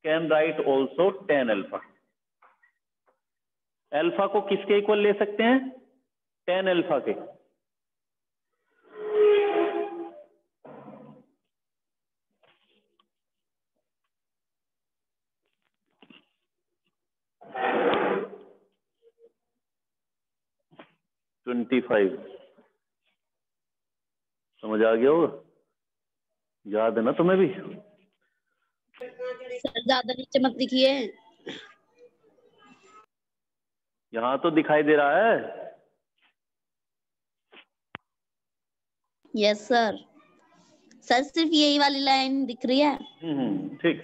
can write also tan alpha। Alpha को किसके इक्वल ले सकते हैं, tan अल्फा के। समझ आ गया होगा, याद है ना तुम्हें भी। सर ज्यादा नीचे मत लिखिए, यहाँ तो दिखाई दे रहा है। Yes sir. सर सिर्फ यही वाली लाइन दिख रही है। ठीक।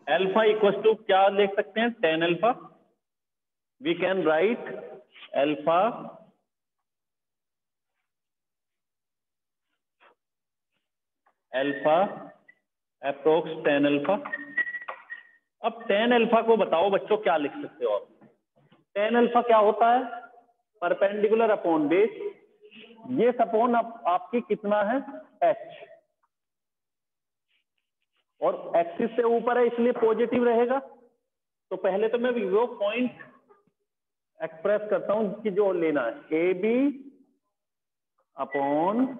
अल्फा इक्वल टू क्या लिख सकते हैं, tan alpha. We can write alpha approx tan alpha. अब tan अल्फा को बताओ बच्चों क्या लिख सकते हो आप। tan अल्फा क्या होता है, परपेंडिकुलर अपॉन बेस। ये सपोन आपकी कितना है, h, और एक्सिस से ऊपर है इसलिए पॉजिटिव रहेगा। तो पहले तो मैं वो पॉइंट एक्सप्रेस करता हूं कि जो लेना है, ए बी अपॉन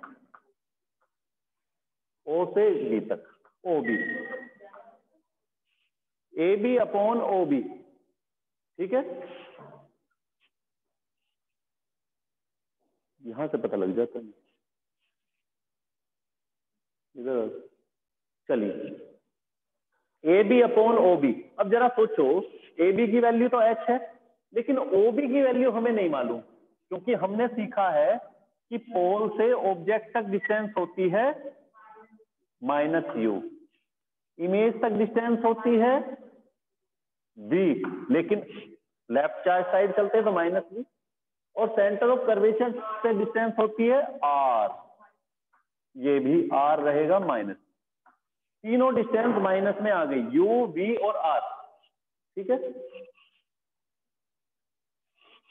ओ से बी तक, O B, A B upon O B, ठीक है। यहां से पता लग जाता है इधर। चलिए, A B upon O B. अब जरा सोचो, ए बी की वैल्यू तो एच है, लेकिन ओ बी की वैल्यू हमें नहीं मालूम, क्योंकि हमने सीखा है कि पोल से ऑब्जेक्ट तक डिस्टेंस होती है माइनस यू, इमेज तक डिस्टेंस होती है v, लेकिन लेफ्ट साइड चलते हैं तो माइनस v, और सेंटर ऑफ कर्वेचर से डिस्टेंस होती है r, ये भी r रहेगा माइनस। तीनों डिस्टेंस माइनस में आ गई, u, v और r, ठीक है।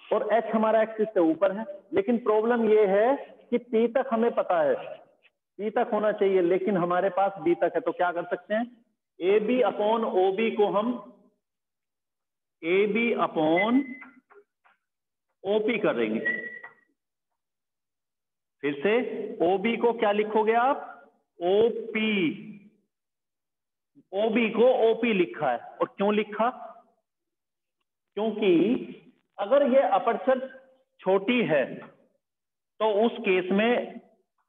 और h हमारा एक्सिस से ऊपर है, लेकिन प्रॉब्लम ये है कि p तक हमें पता है P तक होना चाहिए, लेकिन हमारे पास B तक है, तो क्या कर सकते हैं, AB अपॉन OB को हम AB अपॉन OP कर देंगे। फिर से OB को क्या लिखोगे आप, OP, OB को OP लिखा है, और क्यों लिखा, क्योंकि अगर ये अपर्चर छोटी है तो उस केस में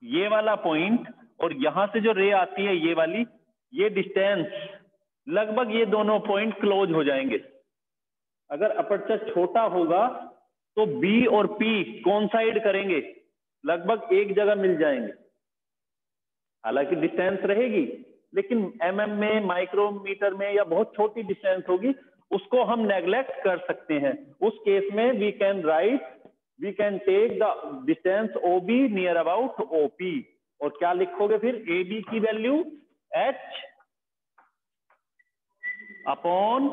ये वाला पॉइंट और यहां से जो रे आती है ये वाली, ये डिस्टेंस लगभग ये दोनों पॉइंट क्लोज हो जाएंगे। अगर अपर्चर छोटा होगा तो B और P कोइंसाइड करेंगे, लगभग एक जगह मिल जाएंगे। हालांकि डिस्टेंस रहेगी, लेकिन mm में, माइक्रोमीटर में या बहुत छोटी डिस्टेंस होगी, उसको हम नेग्लेक्ट कर सकते हैं। उस केस में we can take the distance OB near about OP, और क्या लिखोगे फिर, AB की वैल्यू H upon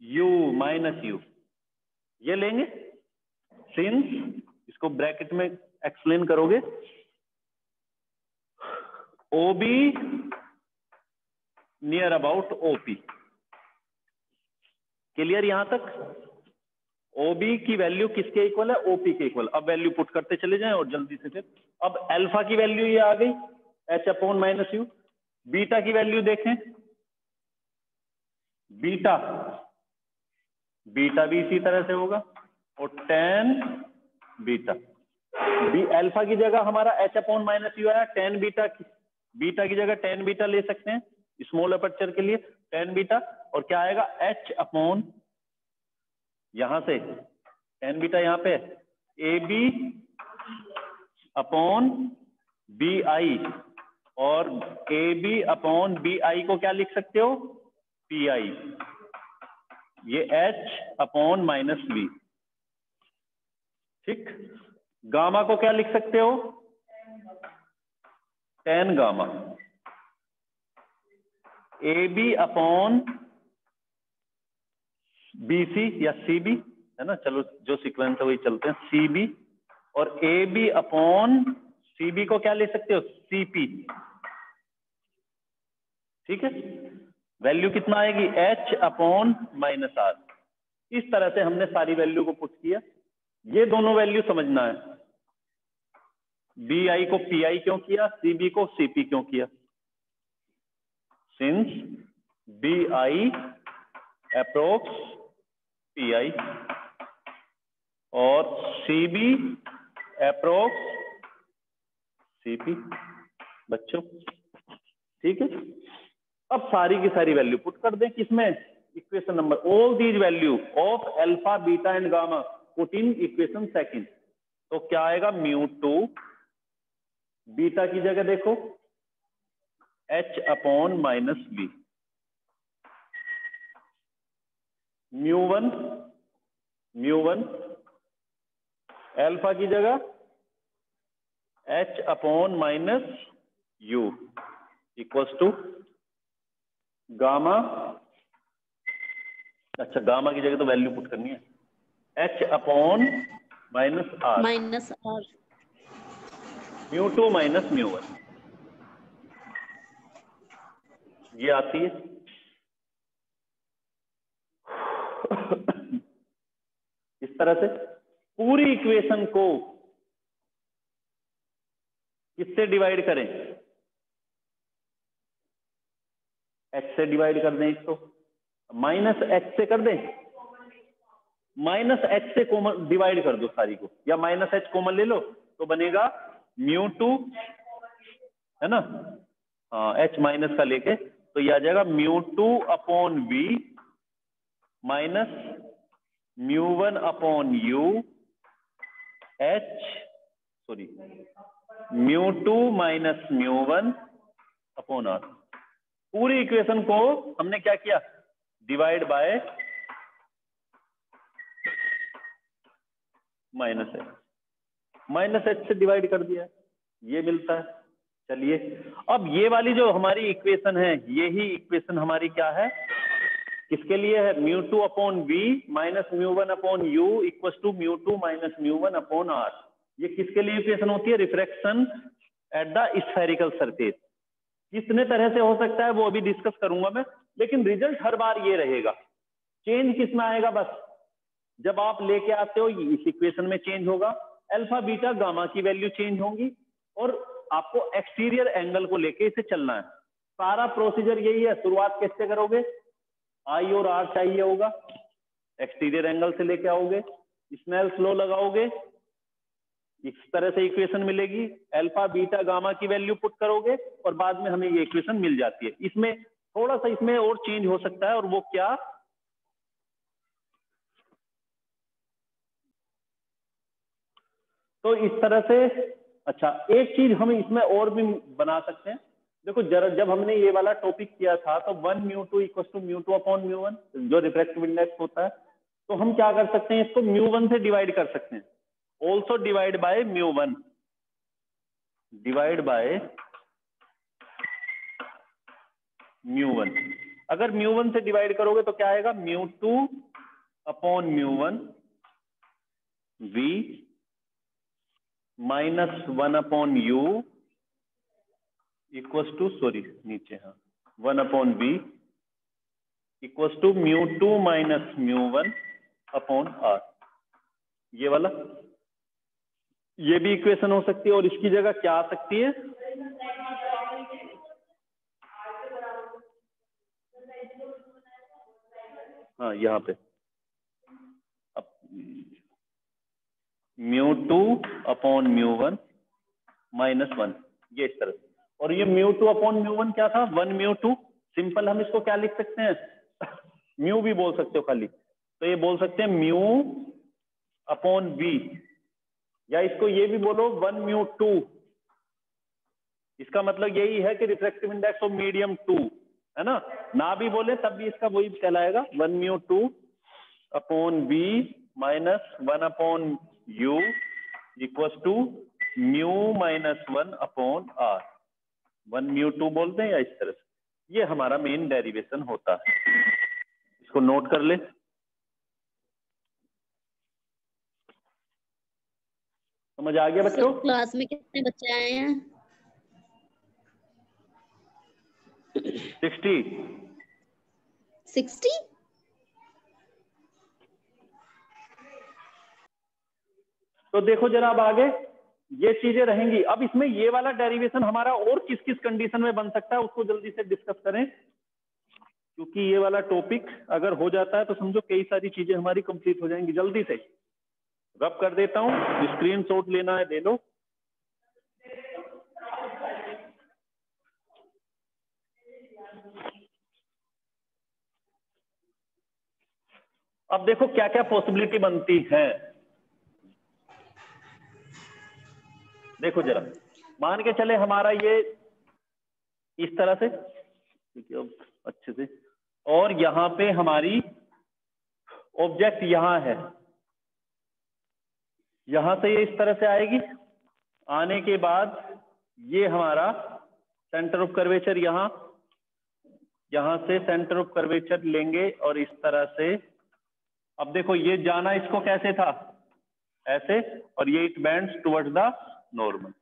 U minus U, ये लेंगे। सिंस, इसको ब्रैकेट में एक्सप्लेन करोगे, OB near about OP, clear यहां तक। OB की वैल्यू किसके इक्वल है, OP के इक्वल। अब वैल्यू पुट करते चले जाएं और जल्दी से फिर, अब अल्फा की वैल्यू ये आ गई H upon minus U। Beta की वैल्यू देखें, बीटा भी इसी तरह से होगा, और tan बीटा, अल्फा की जगह हमारा H अपॉन माइनस U आया, tan बीटा की जगह tan बीटा ले सकते हैं स्मॉल अपर्चर के लिए, tan बीटा, और क्या आएगा H अपॉन, यहां से tan बीटा यहां पे AB अपॉन BI, और AB अपॉन BI को क्या लिख सकते हो, PI, ये H अपॉन माइनस V, ठीक। गामा को क्या लिख सकते हो, tan gamma, AB upon BC या CB, है ना, चलो जो सीक्वेंस है वही चलते हैं, CB, और AB अपॉन CB को क्या ले सकते हो, CP, ठीक है। वैल्यू कितना आएगी, H अपॉन माइनस R। इस तरह से हमने सारी वैल्यू को पुट किया। ये दोनों वैल्यू समझना है, BI को PI क्यों किया, CB को CP क्यों किया। सिंस BI अप्रोक्स PI और CB अप्रोक्स CP, बच्चों ठीक है। अब सारी की सारी वैल्यू पुट कर दें किसमें, equation number, all these value of alpha beta and gamma put in equation second. तो क्या आएगा, μ2, बीटा की जगह देखो H upon minus B, μ1 alpha की जगह H upon minus U equals to gamma, अच्छा गामा की जगह तो वैल्यू पुट करनी है, H upon minus R, μ2 minus μ1, ये आती है। इस तरह से पूरी इक्वेशन को किससे डिवाइड करें, H से डिवाइड कर दें इसको, माइनस H से कर दें, माइनस H से कॉमन डिवाइड कर दो सारी को, या माइनस H कॉमन ले लो तो बनेगा μ2, है ना, हाँ H माइनस का लेके, तो ये आ जाएगा μ2 upon V minus μ1 upon U H, sorry μ2 minus μ1 upon R। पूरी इक्वेशन को हमने क्या किया, डिवाइड बाय माइनस H से डिवाइड कर दिया, ये मिलता है। चलिए अब ये वाली जो हमारी इक्वेशन है, यही इक्वेशन हमारी क्या है, किसके लिए है, μ2 upon V minus μ1 upon U equal to μ2 minus μ1 upon R। ये किसके लिए इक्वेशन होती है, refraction at the spherical surface. कितने तरह से हो सकता है वो अभी डिस्कस करूंगा मैं, लेकिन रिजल्ट हर बार ये रहेगा। चेंज किस में आएगा, बस जब आप लेके आते हो इस इक्वेशन में चेंज होगा, अल्फा बीटा गामा की वैल्यू चेंज होंगी, और आपको एक्सटीरियर एंगल को लेके इसे चलना है। सारा प्रोसीजर यही है। शुरुआत कैसे करोगे, आई और आर चाहिए होगा, एक्सटीरियर एंगल से लेके आओगे, स्नेल्स लॉ लगाओगे, इस तरह से इक्वेशन मिलेगी, अल्फा बीटा गामा की वैल्यू पुट करोगे और बाद में हमें ये इक्वेशन मिल जाती है। इसमें थोड़ा सा इसमें और चेंज हो सकता है, और वो क्या, तो इस तरह से। अच्छा, एक चीज हम इसमें और भी बना सकते हैं। देखो जरा, जब हमने ये वाला टॉपिक किया था तो 1μ2 = μ2 अपॉन μ1 जो रिफ्रैक्टिव इंडेक्स होता है, तो हम क्या कर सकते हैं, इसको μ1 से डिवाइड कर सकते हैं। Also divide by μ1, divide by μ1। अगर μ1 से डिवाइड करोगे तो क्या आएगा, μ2 upon μ1 v -1 upon u equals to, sorry नीचे, हाँ, 1 upon v equals to μ2 minus μ1 upon r। ये वाला, ये भी इक्वेशन हो सकती है, और इसकी जगह क्या आ सकती है, हाँ यहाँ पे अब μ2 अपॉन μ1 -1, ये इस तरह से। और ये μ2 अपॉन μ1 क्या था, 1μ2। सिंपल हम इसको क्या लिख सकते हैं, म्यू भी बोल सकते हो खाली, तो ये बोल सकते हैं म्यू अपॉन v, या इसको ये भी बोलो 1μ2। इसका मतलब यही है कि रिफ्रैक्टिव इंडेक्स ऑफ मीडियम 2 है ना भी बोले तब भी इसका वही कहलाएगा, 1μ2 upon v -1 upon u equals to mu -1 upon r। 1μ2 बोलते हैं या इस तरह से, ये हमारा मेन डेरिवेशन होता है। इसको नोट कर ले। समझ आ गया बच्चों? क्लास में कितने बच्चे आए हैं? 60। तो देखो जरा अब आगे ये चीजें रहेंगी। अब इसमें ये वाला डेरिवेशन हमारा और किस किस कंडीशन में बन सकता है उसको जल्दी से डिस्कस करें, क्योंकि ये वाला टॉपिक अगर हो जाता है तो समझो कई सारी चीजें हमारी कंप्लीट हो जाएंगी। जल्दी से रब कर देता हूं, स्क्रीनशॉट लेना है ले लो। अब देखो क्या क्या पॉसिबिलिटी बनती है। देखो जरा, मान के चले हमारा ये इस तरह से, अब अच्छे से, और यहां पे हमारी ऑब्जेक्ट यहां है, यहां से ये इस तरह से आएगी। आने के बाद ये हमारा सेंटर ऑफ कर्वेचर यहां से सेंटर ऑफ कर्वेचर लेंगे और इस तरह से। अब देखो ये जाना इसको कैसे था, ऐसे, और ये it bends towards the normal.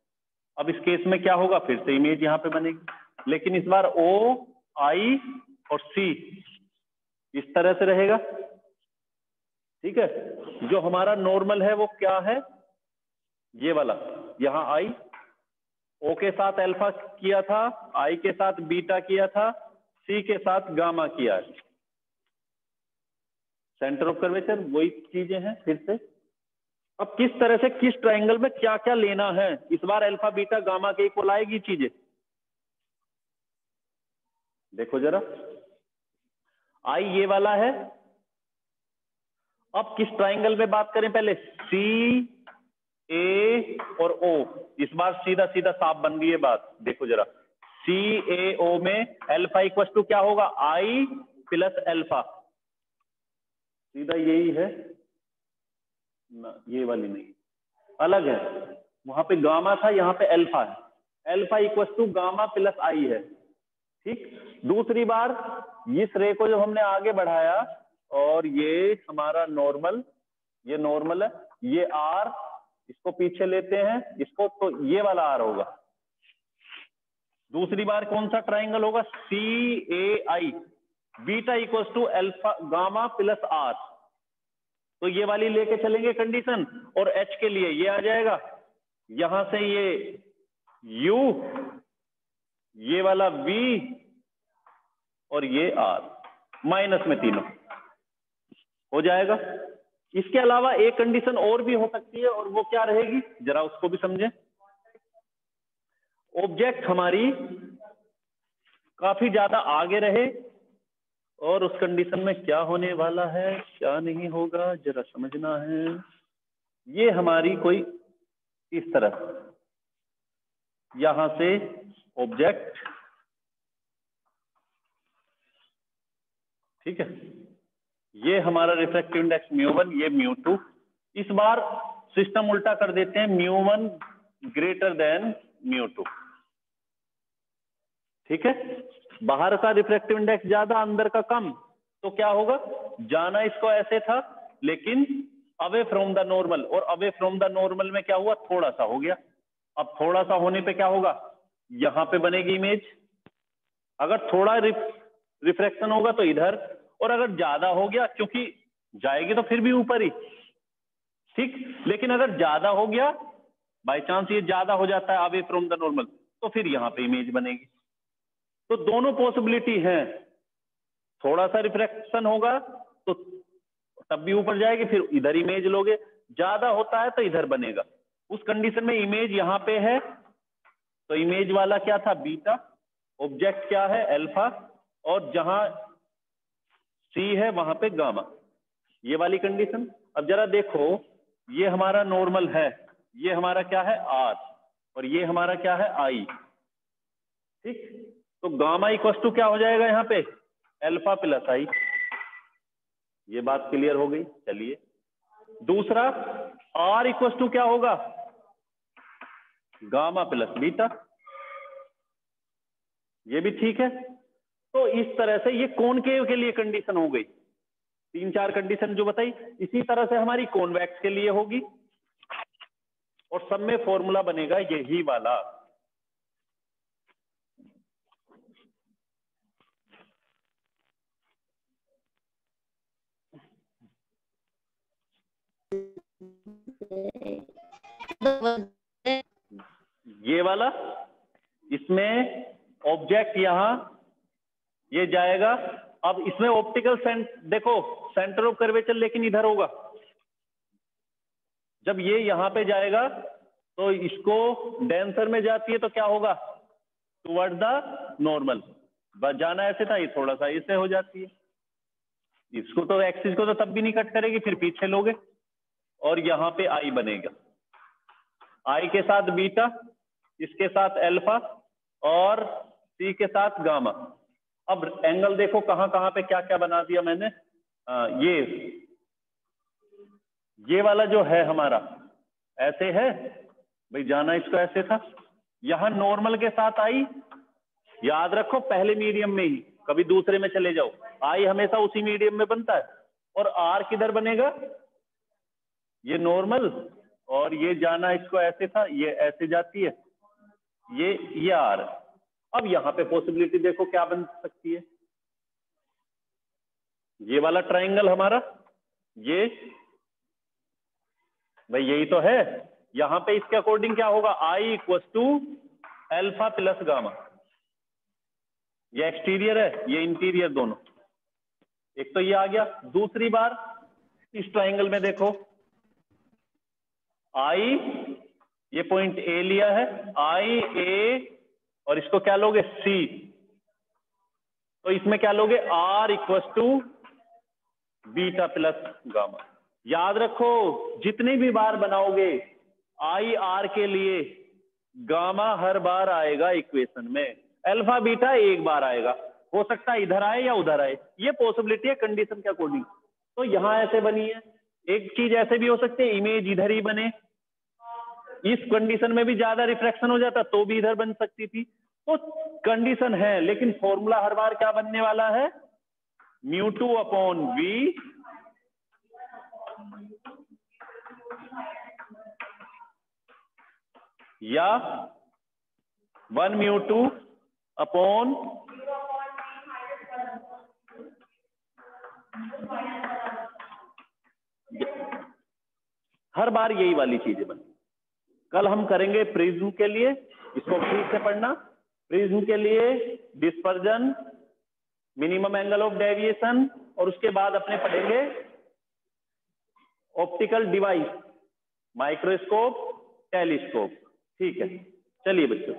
अब इस केस में क्या होगा, फिर से इमेज यहां पे बनेगी, लेकिन इस बार O, I और C इस तरह से रहेगा। ठीक है, जो हमारा नॉर्मल है वो क्या है, ये वाला, यहां I, O के साथ अल्फा किया था, I के साथ बीटा किया था, C के साथ गामा किया है। सेंटर ऑफ कर्वेचर वही चीजें हैं फिर से। अब किस तरह से किस ट्रायंगल में क्या क्या लेना है, इस बार अल्फा बीटा गामा के इक्वल आएगी चीजें। देखो जरा, आई ये वाला है। अब किस ट्रायंगल में बात करें, पहले सी ए और ओ। इस बार सीधा सीधा साफ बन गई है बात। देखो जरा, सी ए ओ में अल्फा इक्वल टू क्या होगा, आई प्लस अल्फा। सीधा यही है ना, ये वाली नहीं, अलग है। वहां पे गामा था, यहाँ पे अल्फा है। Alpha equal to gamma plus I है। ठीक, दूसरी बार इस रे को जब हमने आगे बढ़ाया और ये हमारा नॉर्मल, ये नॉर्मल है, ये आर, इसको पीछे लेते हैं इसको, तो ये वाला आर होगा। दूसरी बार कौन सा ट्राइंगल होगा? CAI, beta equal to alpha gamma plus are. तो ये वाली लेके चलेंगे कंडीशन, और H के लिए ये आ जाएगा, यहां से ये U, ये वाला V और ये R, माइनस में तीनों हो जाएगा। इसके अलावा एक कंडीशन और भी हो सकती है, और वो क्या रहेगी जरा उसको भी समझें। ऑब्जेक्ट हमारी काफी ज्यादा आगे रहे, और उस कंडीशन में क्या होने वाला है क्या नहीं होगा जरा समझना है। ये हमारी कोई इस तरह, यहां से ऑब्जेक्ट, ठीक है, ये हमारा रिफ्रैक्टिव इंडेक्स μ1, ये μ2। इस बार सिस्टम उल्टा कर देते हैं, μ1 ग्रेटर देन μ2, ठीक है। बाहर का रिफ्रैक्टिव इंडेक्स ज्यादा, अंदर का कम, तो क्या होगा? जाना इसको ऐसे था, लेकिन अवे फ्रॉम द नॉर्मल, और अवे फ्रॉम द नॉर्मल में क्या हुआ? थोड़ा सा हो गया। अब थोड़ा सा होने पे क्या होगा? यहां पे बनेगी इमेज। अगर थोड़ा रिफ्रैक्शन होगा तो इधर, और अगर ज्यादा हो गया, क्योंकि जाएगी तो फिर भी ऊपर ही, ठीक। लेकिन अगर ज्यादा हो गया, बाय चांस ये ज्यादा हो जाता है अवे फ्रॉम द नॉर्मल, तो फिर यहां पे इमेज बनेगी। तो दोनों पॉसिबिलिटी हैं, थोड़ा सा रिफ्रैक्शन होगा तो तब भी ऊपर जाएगी, फिर इधर इमेज लोगे, ज्यादा होता है तो इधर बनेगा। उस कंडीशन में इमेज यहां पे है, तो इमेज वाला क्या था? बीटा, ऑब्जेक्ट क्या है? अल्फा, और जहां C है वहां पे गामा, ये वाली कंडीशन। अब जरा देखो, ये हमारा नॉर्मल है, ये हमारा क्या है? R, और ये हमारा क्या है? I, ठीक। तो गामा इक्वल टू क्या हो जाएगा यहाँ पे? Alpha plus I। ये बात क्लियर हो गई। चलिए दूसरा, R इक्वल टू क्या होगा? गामा प्लस बीटा, ये भी ठीक है। तो इस तरह से ये कॉनकेव के लिए कंडीशन हो गई, 3-4 कंडीशन जो बताई। इसी तरह से हमारी कॉन्वेक्स के लिए होगी, और सब में फॉर्मूला बनेगा यही वाला। ये वाला, इसमें ऑब्जेक्ट यहां ये जाएगा। अब इसमें ऑप्टिकल देखो सेंटर ऑफ कर्वेचर लेकिन इधर होगा। जब ये यहां पे जाएगा तो इसको डेंसर में जाती है तो क्या होगा? Toward the normal. जाना ऐसे था, ये थोड़ा सा ऐसे हो जाती है। इसको तो एक्सिस को तो तब भी नहीं कट करेगी, फिर पीछे लोगे, और यहां पे आई बनेगा। आई के साथ बीटा, इसके साथ अल्फा, और सी के साथ गामा। अब एंगल देखो कहां कहां पे क्या क्या बना दिया मैंने। ये वाला जो है हमारा ऐसे है भाई, जाना इसको ऐसे था। यहां नॉर्मल के साथ आई, याद रखो पहले मीडियम में ही, कभी दूसरे में चले जाओ। आई हमेशा उसी मीडियम में बनता है। और आर किधर बनेगा? ये नॉर्मल, और ये जाना इसको ऐसे था, ये ऐसे जाती है, ये आर। अब यहां पे पॉसिबिलिटी देखो क्या बन सकती है। ये वाला ट्राइंगल हमारा, ये भाई यही तो है। यहां पे इसके अकॉर्डिंग क्या होगा? I equal to alpha plus gamma. ये एक्सटीरियर है, ये इंटीरियर, दोनों। एक तो ये आ गया। दूसरी बार इस ट्राइंगल में देखो, आई, ये पॉइंट ए लिया है, आई ए, और इसको क्या लोगे? सी। तो इसमें क्या लोगे? R equal to beta plus gamma. याद रखो जितनी भी बार बनाओगे आई आर के लिए, गामा हर बार आएगा इक्वेशन में, अल्फा बीटा एक बार आएगा। हो सकता है इधर आए या उधर आए, ये पॉसिबिलिटी है कंडीशन के अकॉर्डिंग। तो यहां ऐसे बनी है। एक चीज ऐसे भी हो सकती है, इमेज इधर ही बने, इस कंडीशन में भी ज्यादा रिफ्रैक्शन हो जाता तो भी इधर बन सकती थी। तो कंडीशन है, लेकिन फॉर्मूला हर बार क्या बनने वाला है? μ2/v या 1 μ2 अपॉन हर बार यही वाली चीजें बनी। कल हम करेंगे प्रिज्म के लिए, इसको ठीक से पढ़ना। प्रिज्म के लिए dispersion, minimum angle of deviation, और उसके बाद अपने पढ़ेंगे ऑप्टिकल डिवाइस, माइक्रोस्कोप, टेलीस्कोप। ठीक है, चलिए बच्चों।